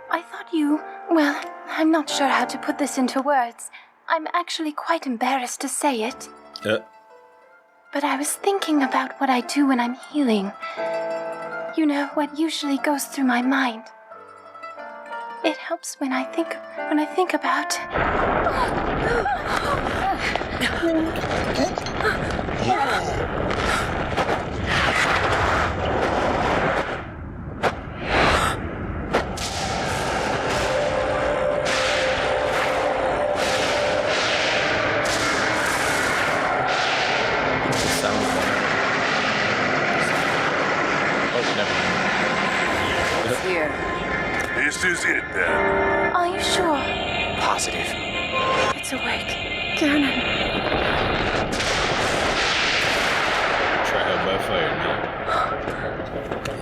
I thought you... Well, I'm not sure how to put this into words. I'm actually quite embarrassed to say it. But I was thinking about what I do when I'm healing. You know, what usually goes through my mind. It helps when I think about... Here. This is it, then. Are you sure? Positive. It's awake. Ganon. Trial by fire now.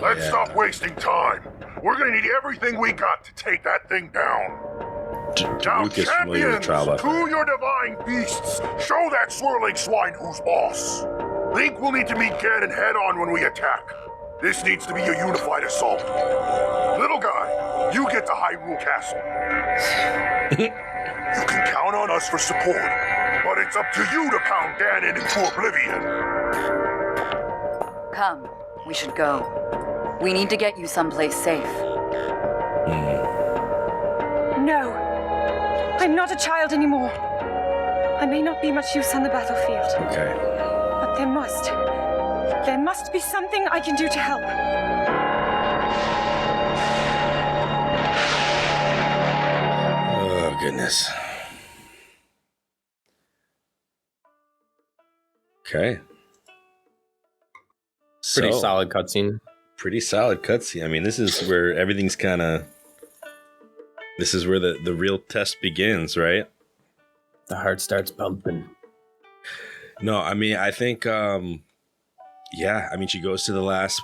Let's stop wasting time. We're gonna need everything we got to take that thing down. Now, Luke is familiar with champions, trial by to fire. your divine beasts, show that swirling swine who's boss. Link will need to meet Ganon head-on when we attack. This needs to be a unified assault. Little guy, you get to Hyrule Castle. You can count on us for support, but it's up to you to pound Ganon into oblivion. Come, we should go. We need to get you someplace safe. No. I'm not a child anymore. I may not be much use on the battlefield. Okay. But there must be something I can do to help. Oh, goodness. Okay. Pretty So, solid cutscene. Pretty solid cutscene. I mean, this is where everything's kind of... This is where the real test begins, right? The heart starts pumping. No, I mean, I think... yeah, I mean, she goes to the last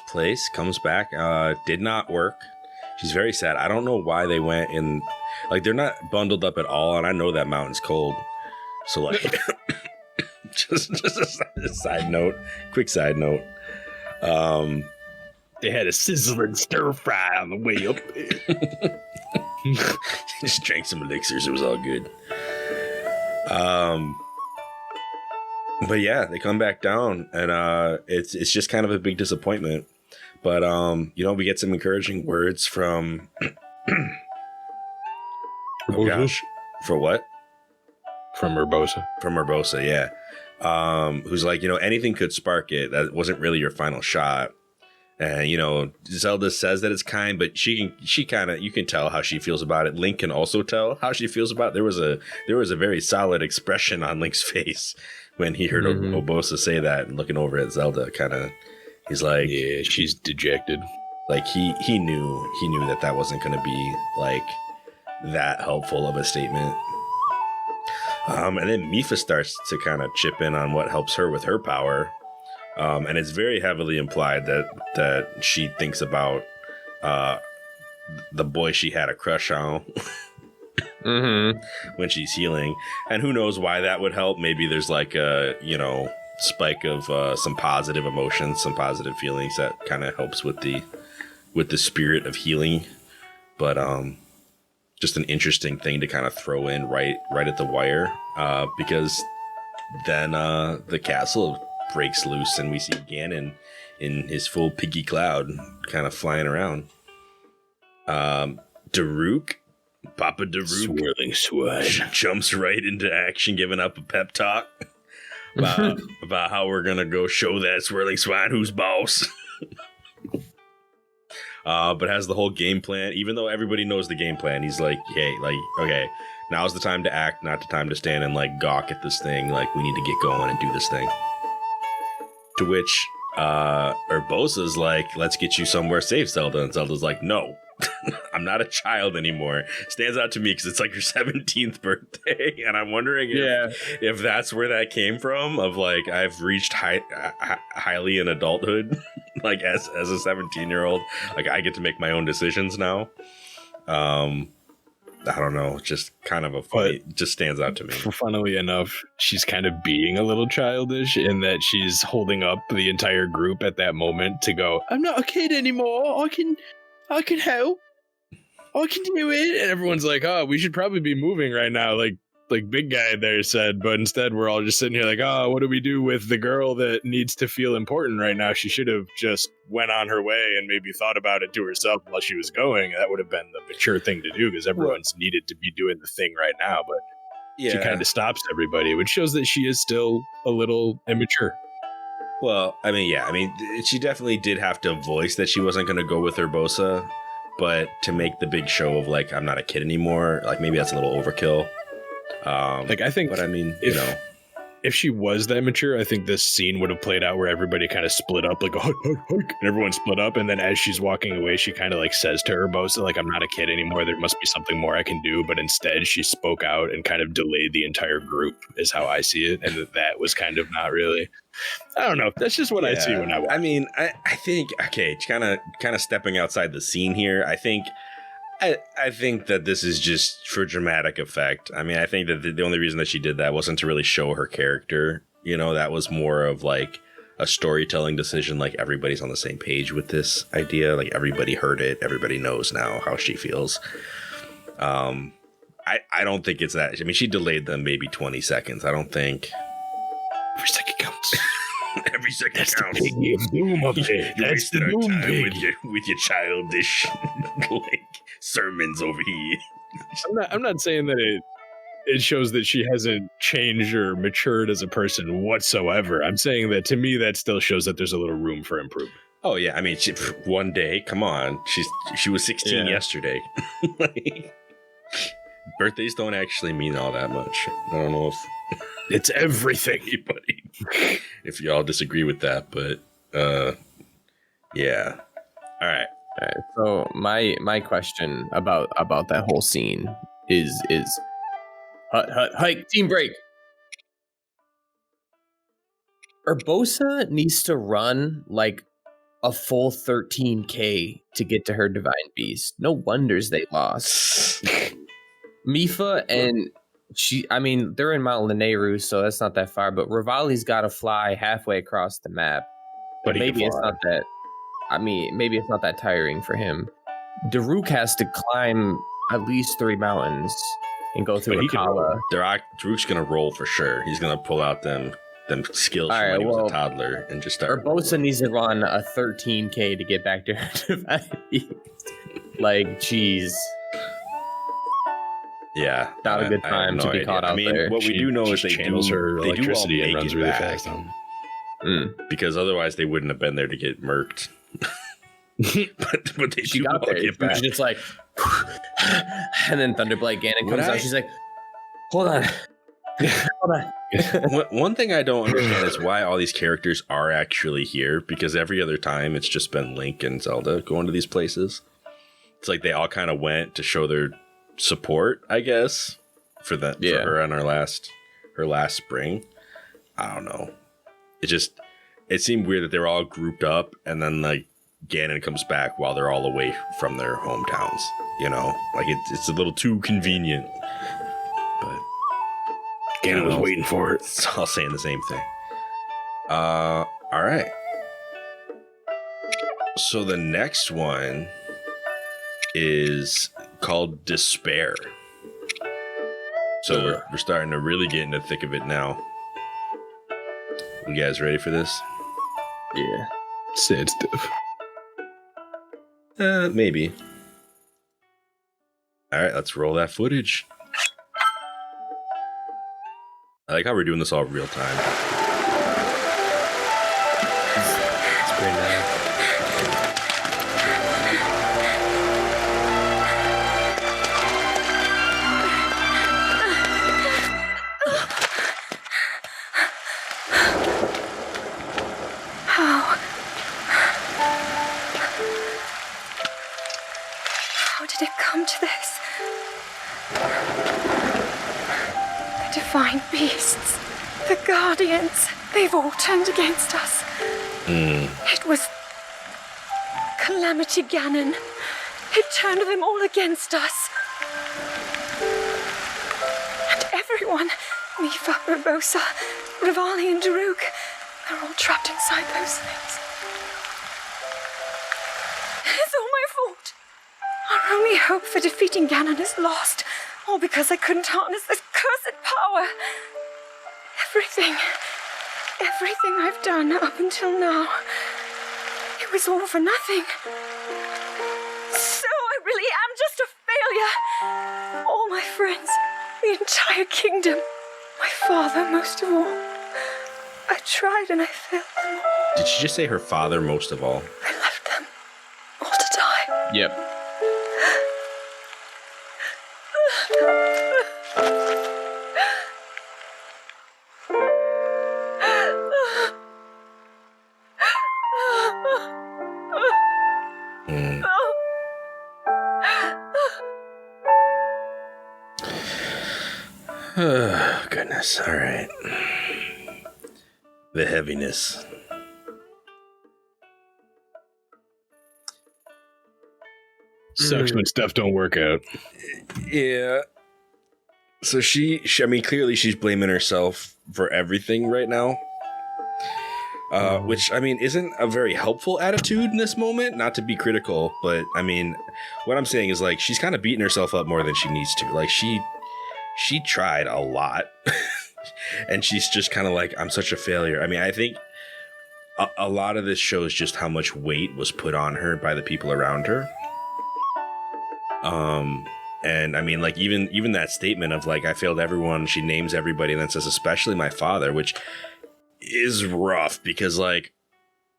place, comes back, did not work. She's very sad. I don't know why they went in, like, they're not bundled up at all, and I know that mountain's cold. So, like, just a side note, quick side note. They had a sizzling stir fry on the way up there. Just drank some elixirs. It was all good. But yeah, they come back down, and it's just kind of a big disappointment. But you know, we get some encouraging words from oh gosh, for what? From Urbosa. From Urbosa, yeah. Who's like, you know, anything could spark it. That wasn't really your final shot. And you know, Zelda says that it's kind, but she kind of, you can tell how she feels about it. Link can also tell how she feels about it. There was a very solid expression on Link's face when he heard Urbosa say that, and looking over at Zelda, kind of, he's like, yeah, she's dejected. Like he knew that wasn't going to be like that helpful of a statement. And then Mipha starts to kind of chip in on what helps her with her power. And it's very heavily implied that she thinks about the boy she had a crush on when she's healing. And who knows why that would help. Maybe there's like a, you know, spike of some positive emotions, some positive feelings that kind of helps with the spirit of healing. But just an interesting thing to kind of throw in right at the wire, because then the castle breaks loose, and we see Ganon in his full piggy cloud kind of flying around. Daruk, Papa Daruk, swirling swine, jumps right into action, giving up a pep talk about how we're gonna go show that swirling swine who's boss. But has the whole game plan, even though everybody knows the game plan. He's like, hey, like, okay, now's the time to act, not the time to stand and like gawk at this thing. Like, we need to get going and do this thing. To which Urbosa's like, let's get you somewhere safe, Zelda. And Zelda's like, no, I'm not a child anymore. Stands out to me because it's like your 17th birthday. And I'm wondering if that's where that came from, of like, I've reached highly in adulthood, like as a 17-year-old, like I get to make my own decisions now. I don't know, just kind of a funny, just stands out to me. Funnily enough, she's kind of being a little childish in that she's holding up the entire group at that moment to go, I'm not a kid anymore. I can help. I can do it. And everyone's like, oh, we should probably be moving right now. Like big guy there said, but instead we're all just sitting here like, oh, what do we do with the girl that needs to feel important right now? She should have just went on her way and maybe thought about it to herself while she was going. That would have been the mature thing to do because everyone's needed to be doing the thing right now. But she kind of stops everybody, which shows that she is still a little immature. Well, I mean, she definitely did have to voice that she wasn't going to go with Urbosa, but to make the big show of like, I'm not a kid anymore, like maybe that's a little overkill. I think, but I mean, if she was that mature, I think this scene would have played out where everybody kind of split up, like, and everyone split up. And then as she's walking away, she kind of like says to Urbosa, like, I'm not a kid anymore. There must be something more I can do. But instead she spoke out and kind of delayed the entire group is how I see it. And that was kind of not really, I don't know. That's just what I see when I watch. I mean, I think, okay, kind of stepping outside the scene here. I think that this is just for dramatic effect. I mean, I think that the only reason that she did that wasn't to really show her character. You know, that was more of like a storytelling decision. Like everybody's on the same page with this idea. Like everybody heard it. Everybody knows now how she feels. I don't think it's that. I mean, she delayed them maybe 20 seconds. I don't think. Every second counts. Every second That's counts. The piggy of doom up there. That's the doom piggy. With your childish like sermons over here. I'm not saying that it shows that she hasn't changed or matured as a person whatsoever. I'm saying that to me that still shows that there's a little room for improvement. Oh yeah, I mean, one day, come on, she was 16 yesterday. Like, birthdays don't actually mean all that much. I don't know if it's everything, buddy. If y'all disagree with that, but yeah. All right. So my question about that whole scene is hike team break. Urbosa needs to run like a full 13K to get to her divine beast. No wonders they lost. Mipha and they're in Mount Lanayru, so that's not that far, but Revali's got to fly halfway across the map. But maybe it's not that. Maybe it's not that tiring for him. Daruk has to climb at least 3 mountains and go through Akala. Daruk's gonna roll for sure. He's gonna pull out them skills from when he was a toddler and just start. Urbosa needs to run a 13K to get back to her divine beast. Like, jeez. Yeah, not a good time to be caught out there. What we do know is they channels her electricity and runs really fast. Because otherwise they wouldn't have been there to get murked. but she got there. Get back. She's just like, and then Thunderblight Ganon comes out. She's like, hold on. One thing I don't understand is why all these characters are actually here, because every other time it's just been Link and Zelda going to these places. It's like they all kind of went to show their support, I guess, for her on her last spring. I don't know. It seemed weird that they were all grouped up and then like Ganon comes back while they're all away from their hometowns. You know, like it's a little too convenient. But Ganon was waiting for it. It's all saying the same thing. All right. So the next one is called Despair. So we're starting to really get in the thick of it now. You guys ready for this? Yeah. Sad stuff. Maybe. All right, let's roll that footage. I like how we're doing this all real time. It's pretty nice. How did it come to this? The divine beasts, the guardians, they've all turned against us. It was Calamity Ganon. It turned them all against us. And everyone, Mifa, Urbosa, Rivali, and Daruk, they're all trapped inside those things. It's all my fault. Our only hope for defeating Ganon is lost, all because I couldn't harness this cursed power. Everything I've done up until now, it was all for nothing. So I really am just a failure. All my friends, the entire kingdom, my father most of all. I tried and I failed them all. Did she just say her father most of all? I left them all to die. Yep. Oh, goodness. All right. The heaviness. Sucks when stuff don't work out. Yeah. So I mean, clearly she's blaming herself for everything right now. Which, I mean, isn't a very helpful attitude in this moment. Not to be critical, but I mean, what I'm saying is like, she's kind of beating herself up more than she needs to. Like she tried a lot and she's just kind of like, I'm such a failure. I mean, I think a lot of this shows just how much weight was put on her by the people around her. And I mean, like, even that statement of like, I failed everyone, she names everybody and then says, especially my father, which is rough because, like,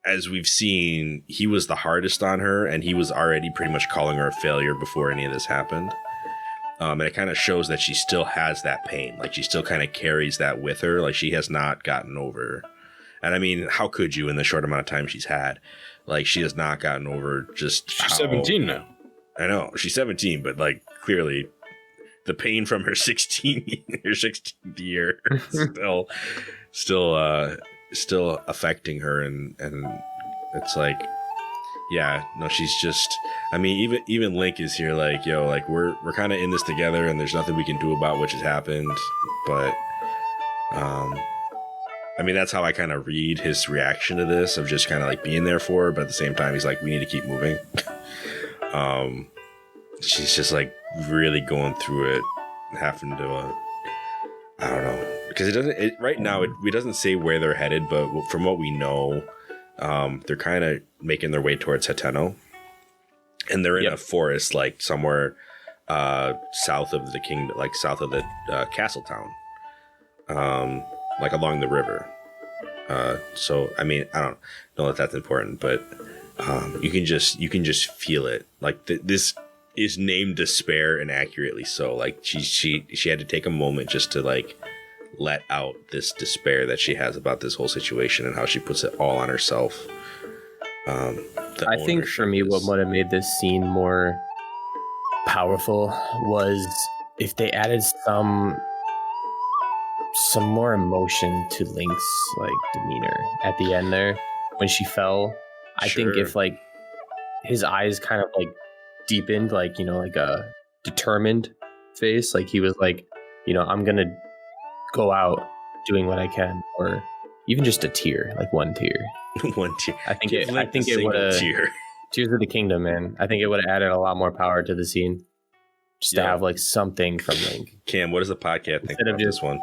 as we've seen, he was the hardest on her and he was already pretty much calling her a failure before any of this happened. And it kind of shows that she still has that pain. Like, she still kind of carries that with her. Like, she has not gotten over. And I mean, how could you in the short amount of time she's had? Like, she has not gotten over just She's 17 now. I know she's 17, but like clearly the pain from her 16th year still affecting her, and it's like, yeah, no, she's just, I mean, even Link is here like, yo, like we're kind of in this together and there's nothing we can do about what just happened. But I mean, that's how I kind of read his reaction to this, of just kind of like being there for her, but at the same time he's like, we need to keep moving. She's just like really going through it, having to I don't know, because right now it doesn't say where they're headed, but from what we know, they're kind of making their way towards Hateno, and they're in a forest, like somewhere south of the kingdom, like south of the castle town, like along the river. So I mean, I don't know if that's important, but you can just feel it. Like this is named despair, and accurately so. Like she had to take a moment just to like let out this despair that she has about this whole situation and how she puts it all on herself. I think for me, what would have made this scene more powerful was if they added some more emotion to Link's like demeanor at the end there when she fell. I think if like his eyes kind of like deepened, like, you know, like a determined face, like he was like, you know, I'm gonna go out doing what I can, or even just a tear, like one tear. One tear. I think it would have Tears of the Kingdom, man. I think it would have added a lot more power to the scene, just to have like something from Link. Cam, what does the podcast think about this one?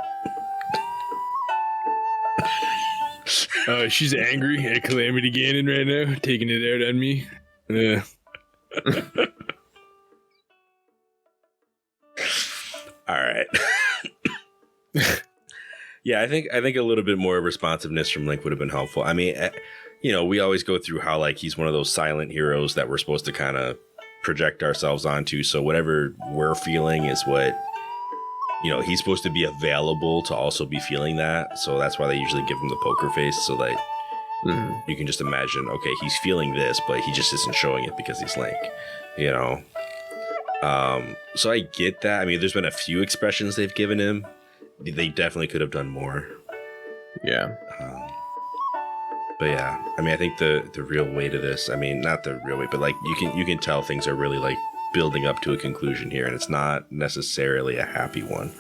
She's angry at Calamity Ganon right now, taking it out on me. All right. Yeah, I think a little bit more responsiveness from Link would have been helpful. I mean, we always go through how like he's one of those silent heroes that we're supposed to kind of project ourselves onto. So whatever we're feeling is what, he's supposed to be available to also be feeling that. So that's why they usually give him the poker face, so that you can just imagine, okay, he's feeling this, but he just isn't showing it because he's Link, So I get that. I mean, there's been a few expressions they've given him. They definitely could have done more. Yeah. But yeah, I mean, I think the real weight of this, I mean, not the real weight, but like you can tell things are really like building up to a conclusion here, and it's not necessarily a happy one.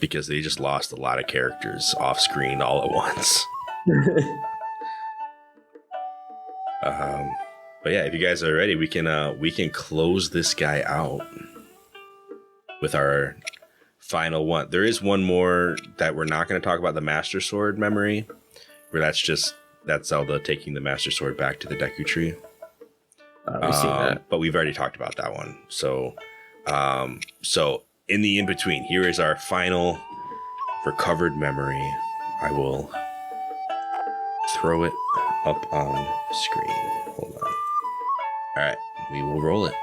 Because they just lost a lot of characters off screen all at once. But yeah, if you guys are ready, we can close this guy out with our final one. There is one more that we're not going to talk about, the Master Sword memory, where that's Zelda taking the Master Sword back to the Deku Tree. We've seen that, but we've already talked about that one. So in the in-between, here is our final recovered memory. I will throw it up on screen. Hold on. All right, we will roll it.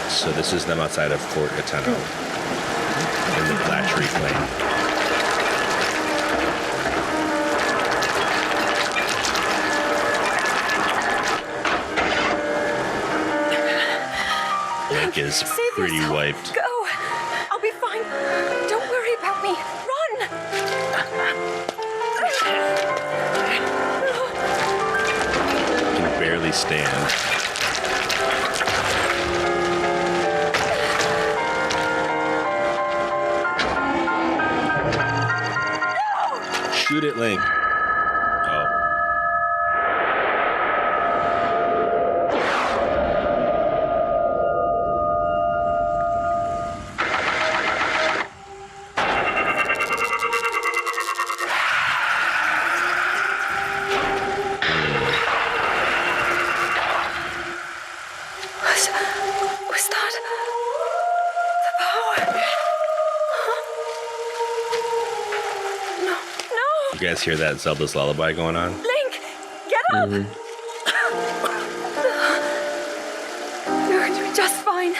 So this is them outside of Fort Ateno in the Black Tree Plain. Link is pretty wiped. Go! I'll be fine. Don't worry about me. Run! He can barely stand. Shoot it, Link. You guys hear that Zelda's lullaby going on? Link, get up! You're doing just fine.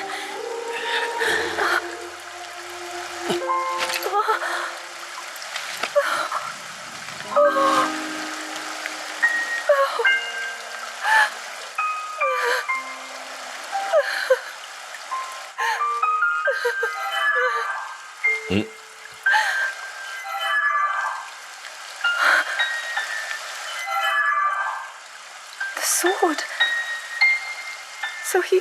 Sword. So he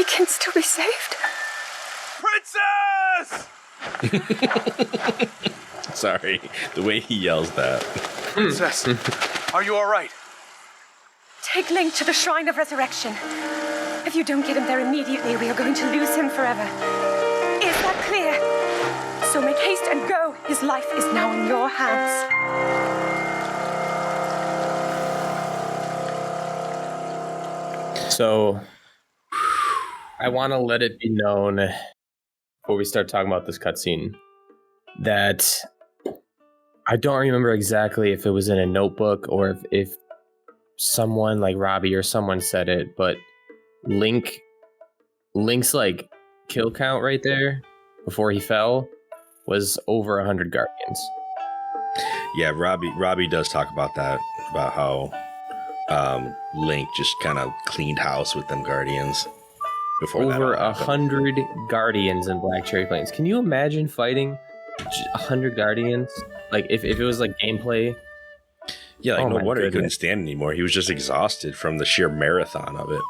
can still be saved. Princess! Sorry, the way he yells that. Princess, are you all right? Take Link to the Shrine of Resurrection. If you don't get him there immediately, we are going to lose him forever. Is that clear? So make haste and go. His life is now in your hands. So, I want to let it be known before we start talking about this cutscene that I don't remember exactly if it was in a notebook or if someone like Robbie or someone said it, but Link's like kill count right there before he fell was over 100 Guardians. Yeah, Robbie does talk about that, about how Link just kind of cleaned house with them Guardians before over 100 Guardians in Black Cherry Plains. Can you imagine fighting 100 Guardians? Like if it was like gameplay. Yeah, like no wonder he couldn't stand anymore. He was just exhausted from the sheer marathon of it.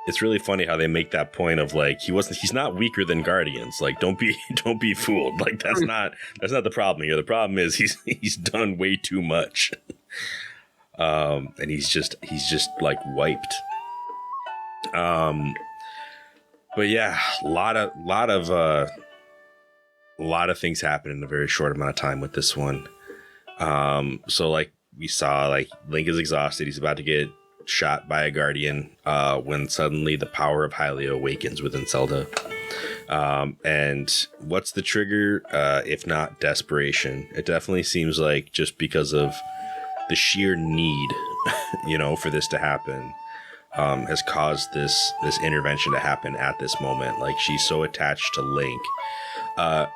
It's really funny how they make that point of like he's not weaker than Guardians. Like don't be fooled. Like that's not the problem here. The problem is he's done way too much. And he's just like wiped. But yeah, a lot of things happen in a very short amount of time with this one. So like we saw, like Link is exhausted. He's about to get shot by a guardian when suddenly the power of Hylia awakens within Zelda. And what's the trigger? If not desperation? It definitely seems like just because of the sheer need, for this to happen, has caused this intervention to happen at this moment. Like, she's so attached to Link,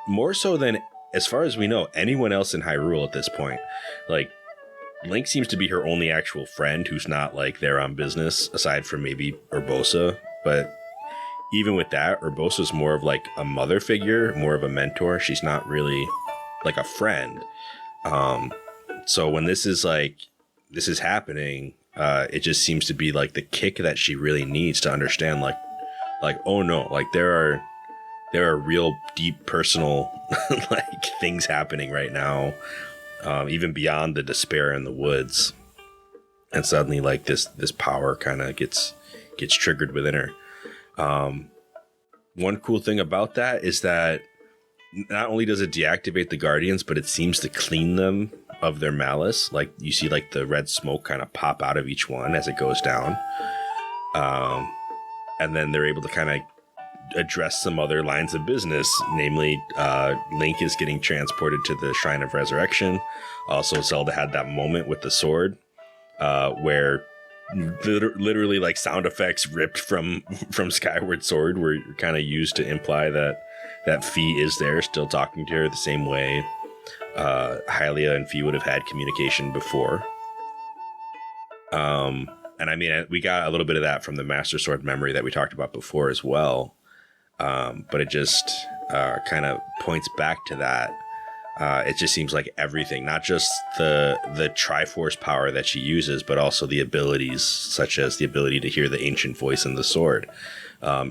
more so than, as far as we know, anyone else in Hyrule at this point. Like, Link seems to be her only actual friend who's not like there on business, aside from maybe Urbosa. But even with that, Urbosa's more of like a mother figure, more of a mentor. She's not really like a friend. So when this is happening, it just seems to be like the kick that she really needs to understand, like, oh no, like there are real deep personal like things happening right now, even beyond the despair in the woods. And suddenly like this power kind of gets triggered within her. One cool thing about that is that not only does it deactivate the guardians, but it seems to clean them of their malice. Like, you see like the red smoke kind of pop out of each one as it goes down. And then they're able to kind of address some other lines of business, namely Link is getting transported to the Shrine of Resurrection. Also, Zelda had that moment with the sword where literally like sound effects ripped from Skyward Sword were kind of used to imply that Fee is there, still talking to her the same way Hylia and Fee would have had communication before. And I mean, we got a little bit of that from the Master Sword memory that we talked about before as well. But it just kind of points back to that. It just seems like everything, not just the Triforce power that she uses, but also the abilities, such as the ability to hear the ancient voice in the sword,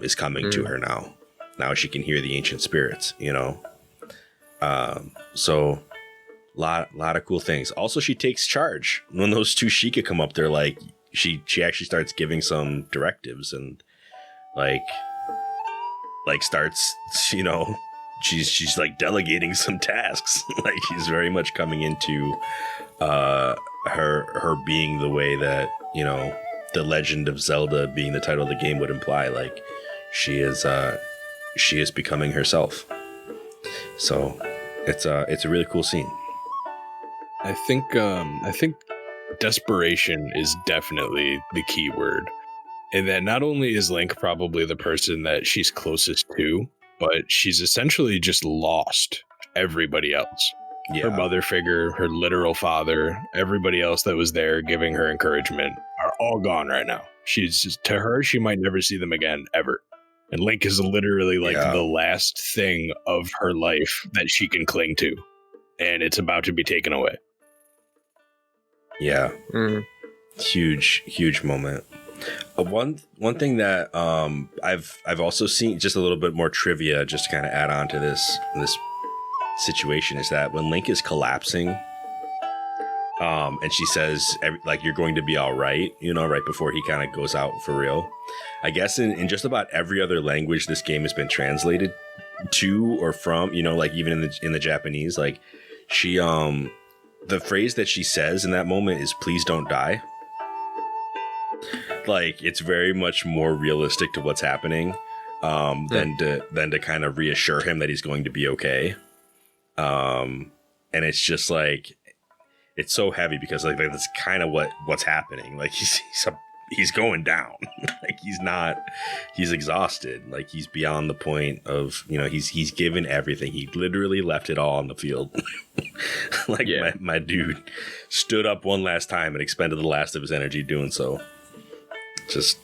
is coming to her now. Now she can hear the ancient spirits, So lot of cool things. Also, she takes charge when those two Sheikah come up there. Like, she actually starts giving some directives and like starts, she's like delegating some tasks. Like, she's very much coming into her being the way that, the Legend of Zelda being the title of the game would imply. Like, she is becoming herself. So it's a really cool scene. I think desperation is definitely the key word. And that not only is Link probably the person that she's closest to, but she's essentially just lost everybody else. Yeah. Her mother figure, her literal father, everybody else that was there giving her encouragement are all gone right now. She's just, to her, she might never see them again, ever. And Link is literally like the last thing of her life that she can cling to. And it's about to be taken away. Yeah. Huge moment. One thing that I've also seen, just a little bit more trivia, just to kind of add on to this situation, is that when Link is collapsing, and she says like, you're going to be all right, right before he kind of goes out for real. I guess in just about every other language this game has been translated to or from, like even in the Japanese, like she the phrase that she says in that moment is "please don't die." Like, it's very much more realistic to what's happening than to kind of reassure him that he's going to be okay. And it's just like, it's so heavy because like that's kind of what's happening. Like, he's going down. Like, he's exhausted. Like, he's beyond the point of, he's given everything. He literally left it all on the field. Like, my dude stood up one last time and expended the last of his energy doing so. Just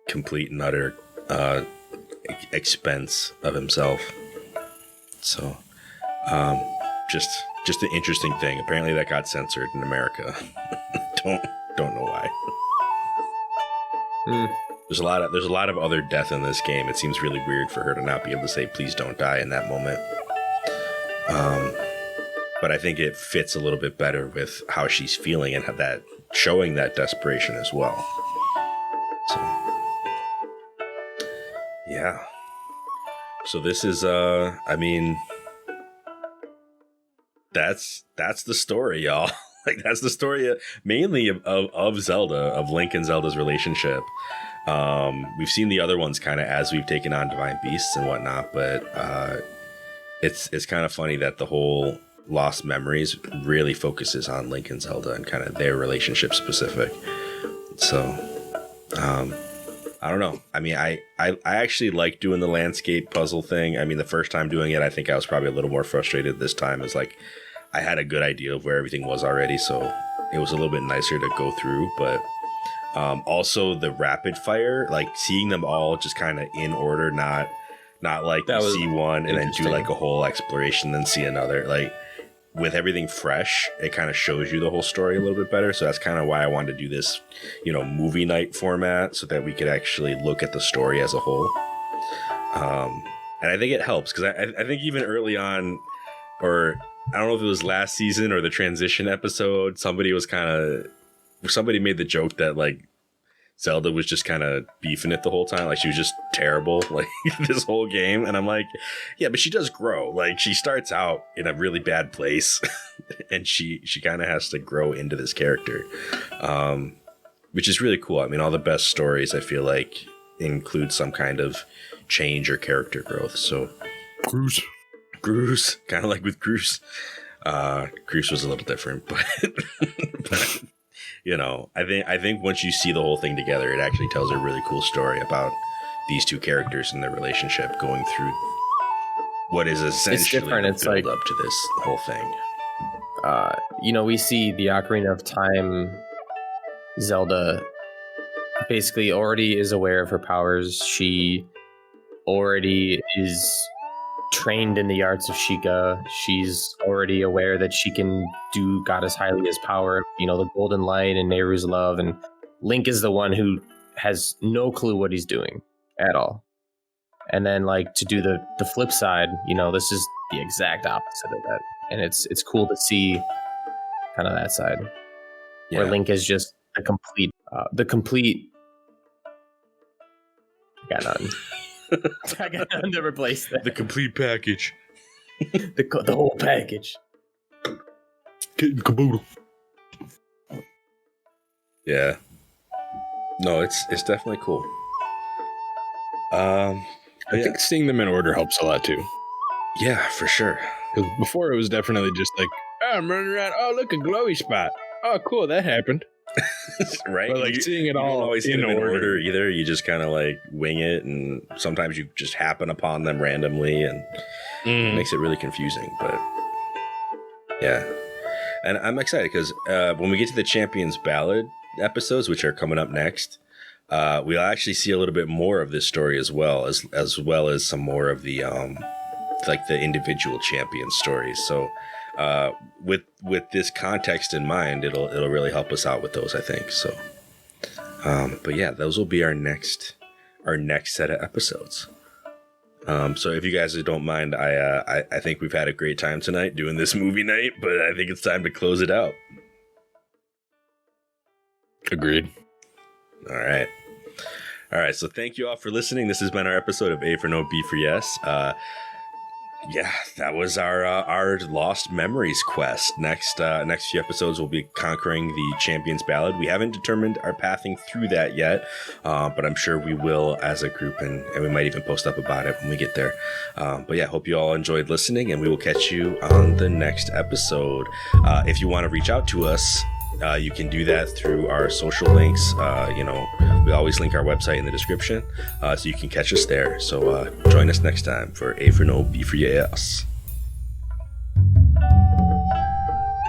complete and utter expense of himself. So, just an interesting thing. Apparently that got censored in America. Don't know why. There's a lot of other death in this game. It seems really weird for her to not be able to say "please don't die" in that moment. But I think it fits a little bit better with how she's feeling and how that showing that desperation as well. So So this is, I mean, that's the story, y'all. Like, that's the story mainly of Zelda, of Link and Zelda's relationship. We've seen the other ones kind of as we've taken on Divine Beasts and whatnot, but it's kind of funny that the whole Lost Memories really focuses on Link and Zelda and kind of their relationship specific. So, I don't know. I mean, I actually like doing the landscape puzzle thing. I mean, the first time doing it, I think I was probably a little more frustrated. This time is like, I had a good idea of where everything was already, so it was a little bit nicer to go through. But also the rapid fire, like seeing them all just kind of in order, not like you see one and then do like a whole exploration, then see another. Like with everything fresh, it kind of shows you the whole story a little bit better. So that's kind of why I wanted to do this, movie night format, so that we could actually look at the story as a whole. And I think it helps because I think even early on, or I don't know if it was last season or the transition episode, somebody made the joke that like Zelda was just kind of beefing it the whole time. Like she was just terrible, like this whole game. And I'm like, yeah, but she does grow. Like she starts out in a really bad place and she kind of has to grow into this character, which is really cool. I mean, all the best stories I feel like include some kind of change or character growth. So Groose, kind of like with Groose. Groose was a little different, but I think once you see the whole thing together, it actually tells a really cool story about these two characters and their relationship going through what is essentially the build up to this whole thing. We see the Ocarina of Time Zelda basically already is aware of her powers. She already is trained in the arts of Sheikah. She's already aware that she can do Goddess Hylia's power, the Golden Light and Nehru's love, and Link is the one who has no clue what he's doing at all. And then like to do the flip side, this is the exact opposite of that. And it's cool to see kind of that side. Yeah. Where Link is just the complete I got nothing. I got nothing to replace that. The complete package. the whole package. Getting caboodle. Yeah. No, it's definitely cool. I think seeing them in order helps a lot too. Yeah, for sure. Because before it was definitely just like, I'm running around. Oh, look, a glowy spot. Oh, cool, that happened. Right? But like seeing it all always in order either. You just kind of like wing it, and sometimes you just happen upon them randomly, and it makes it really confusing. But yeah, and I'm excited because when we get to the Champions Ballad episodes, which are coming up next, we'll actually see a little bit more of this story as well as some more of the like the individual champion stories. So with this context in mind, it'll really help us out with those, I think. So but yeah, those will be our next set of episodes. So if you guys don't mind, I think we've had a great time tonight doing this movie night, but I think it's time to close it out. Agreed. All right, so thank you all for listening. This has been our episode of A for No, B for Yes. Yeah, that was our Lost Memories quest. Next few episodes we'll be conquering the Champions Ballad. We haven't determined our pathing through that yet, but I'm sure we will as a group, and we might even post up about it when we get there. But yeah, hope you all enjoyed listening, and we will catch you on the next episode. If you want to reach out to us, you can do that through our social links. We always link our website in the description, so you can catch us there. So join us next time for A for No, B for Yes.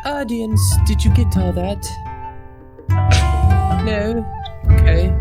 Audience, did you get all that? No? Okay.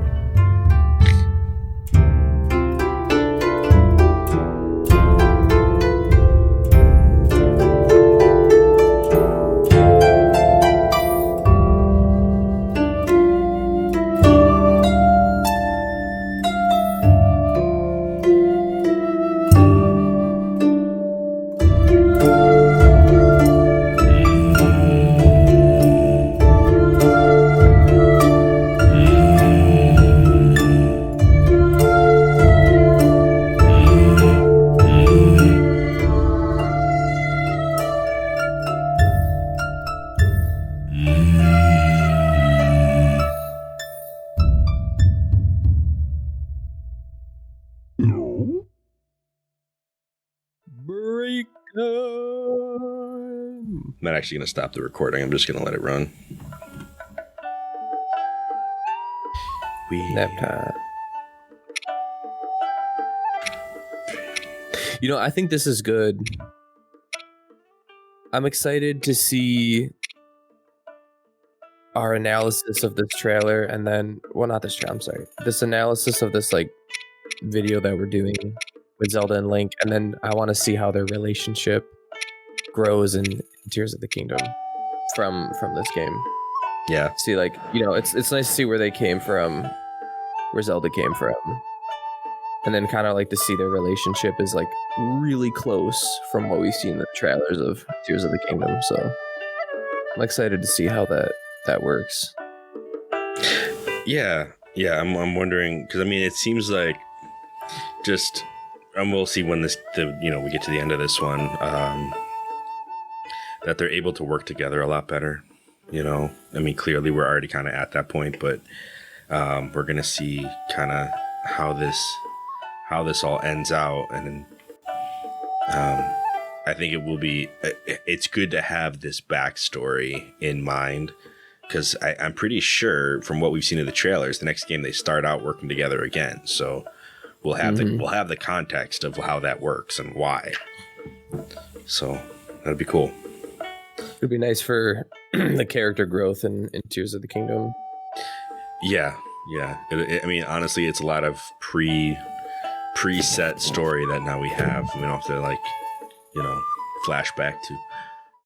Break time. I'm not actually going to stop the recording. I'm just going to let it run. Nap time. You know, I think this is good. I'm excited to see our analysis of this trailer, and then, well, not this trailer, I'm sorry. This analysis of this, like, video that we're doing with Zelda and Link, and then I want to see how their relationship grows in Tears of the Kingdom from this game. Yeah. See, like, you know, it's nice to see where they came from, where Zelda came from. And then kind of like to see their relationship is like really close from what we've seen in the trailers of Tears of the Kingdom. So I'm excited to see how that works. Yeah. I'm wondering, because I mean, it seems like just, and we'll see when we get to the end of this one, that they're able to work together a lot better. You know, I mean, clearly we're already kind of at that point, but we're gonna see kind of how this all ends out, and I think it's good to have this backstory in mind, because I'm pretty sure from what we've seen in the trailers, the next game they start out working together again, so we'll have the context of how that works and why. So that'd be cool. It'd be nice for the character growth in Tears of the Kingdom. Yeah. I mean, honestly, it's a lot of preset story that now we have. We don't have to, like, you know, flashback to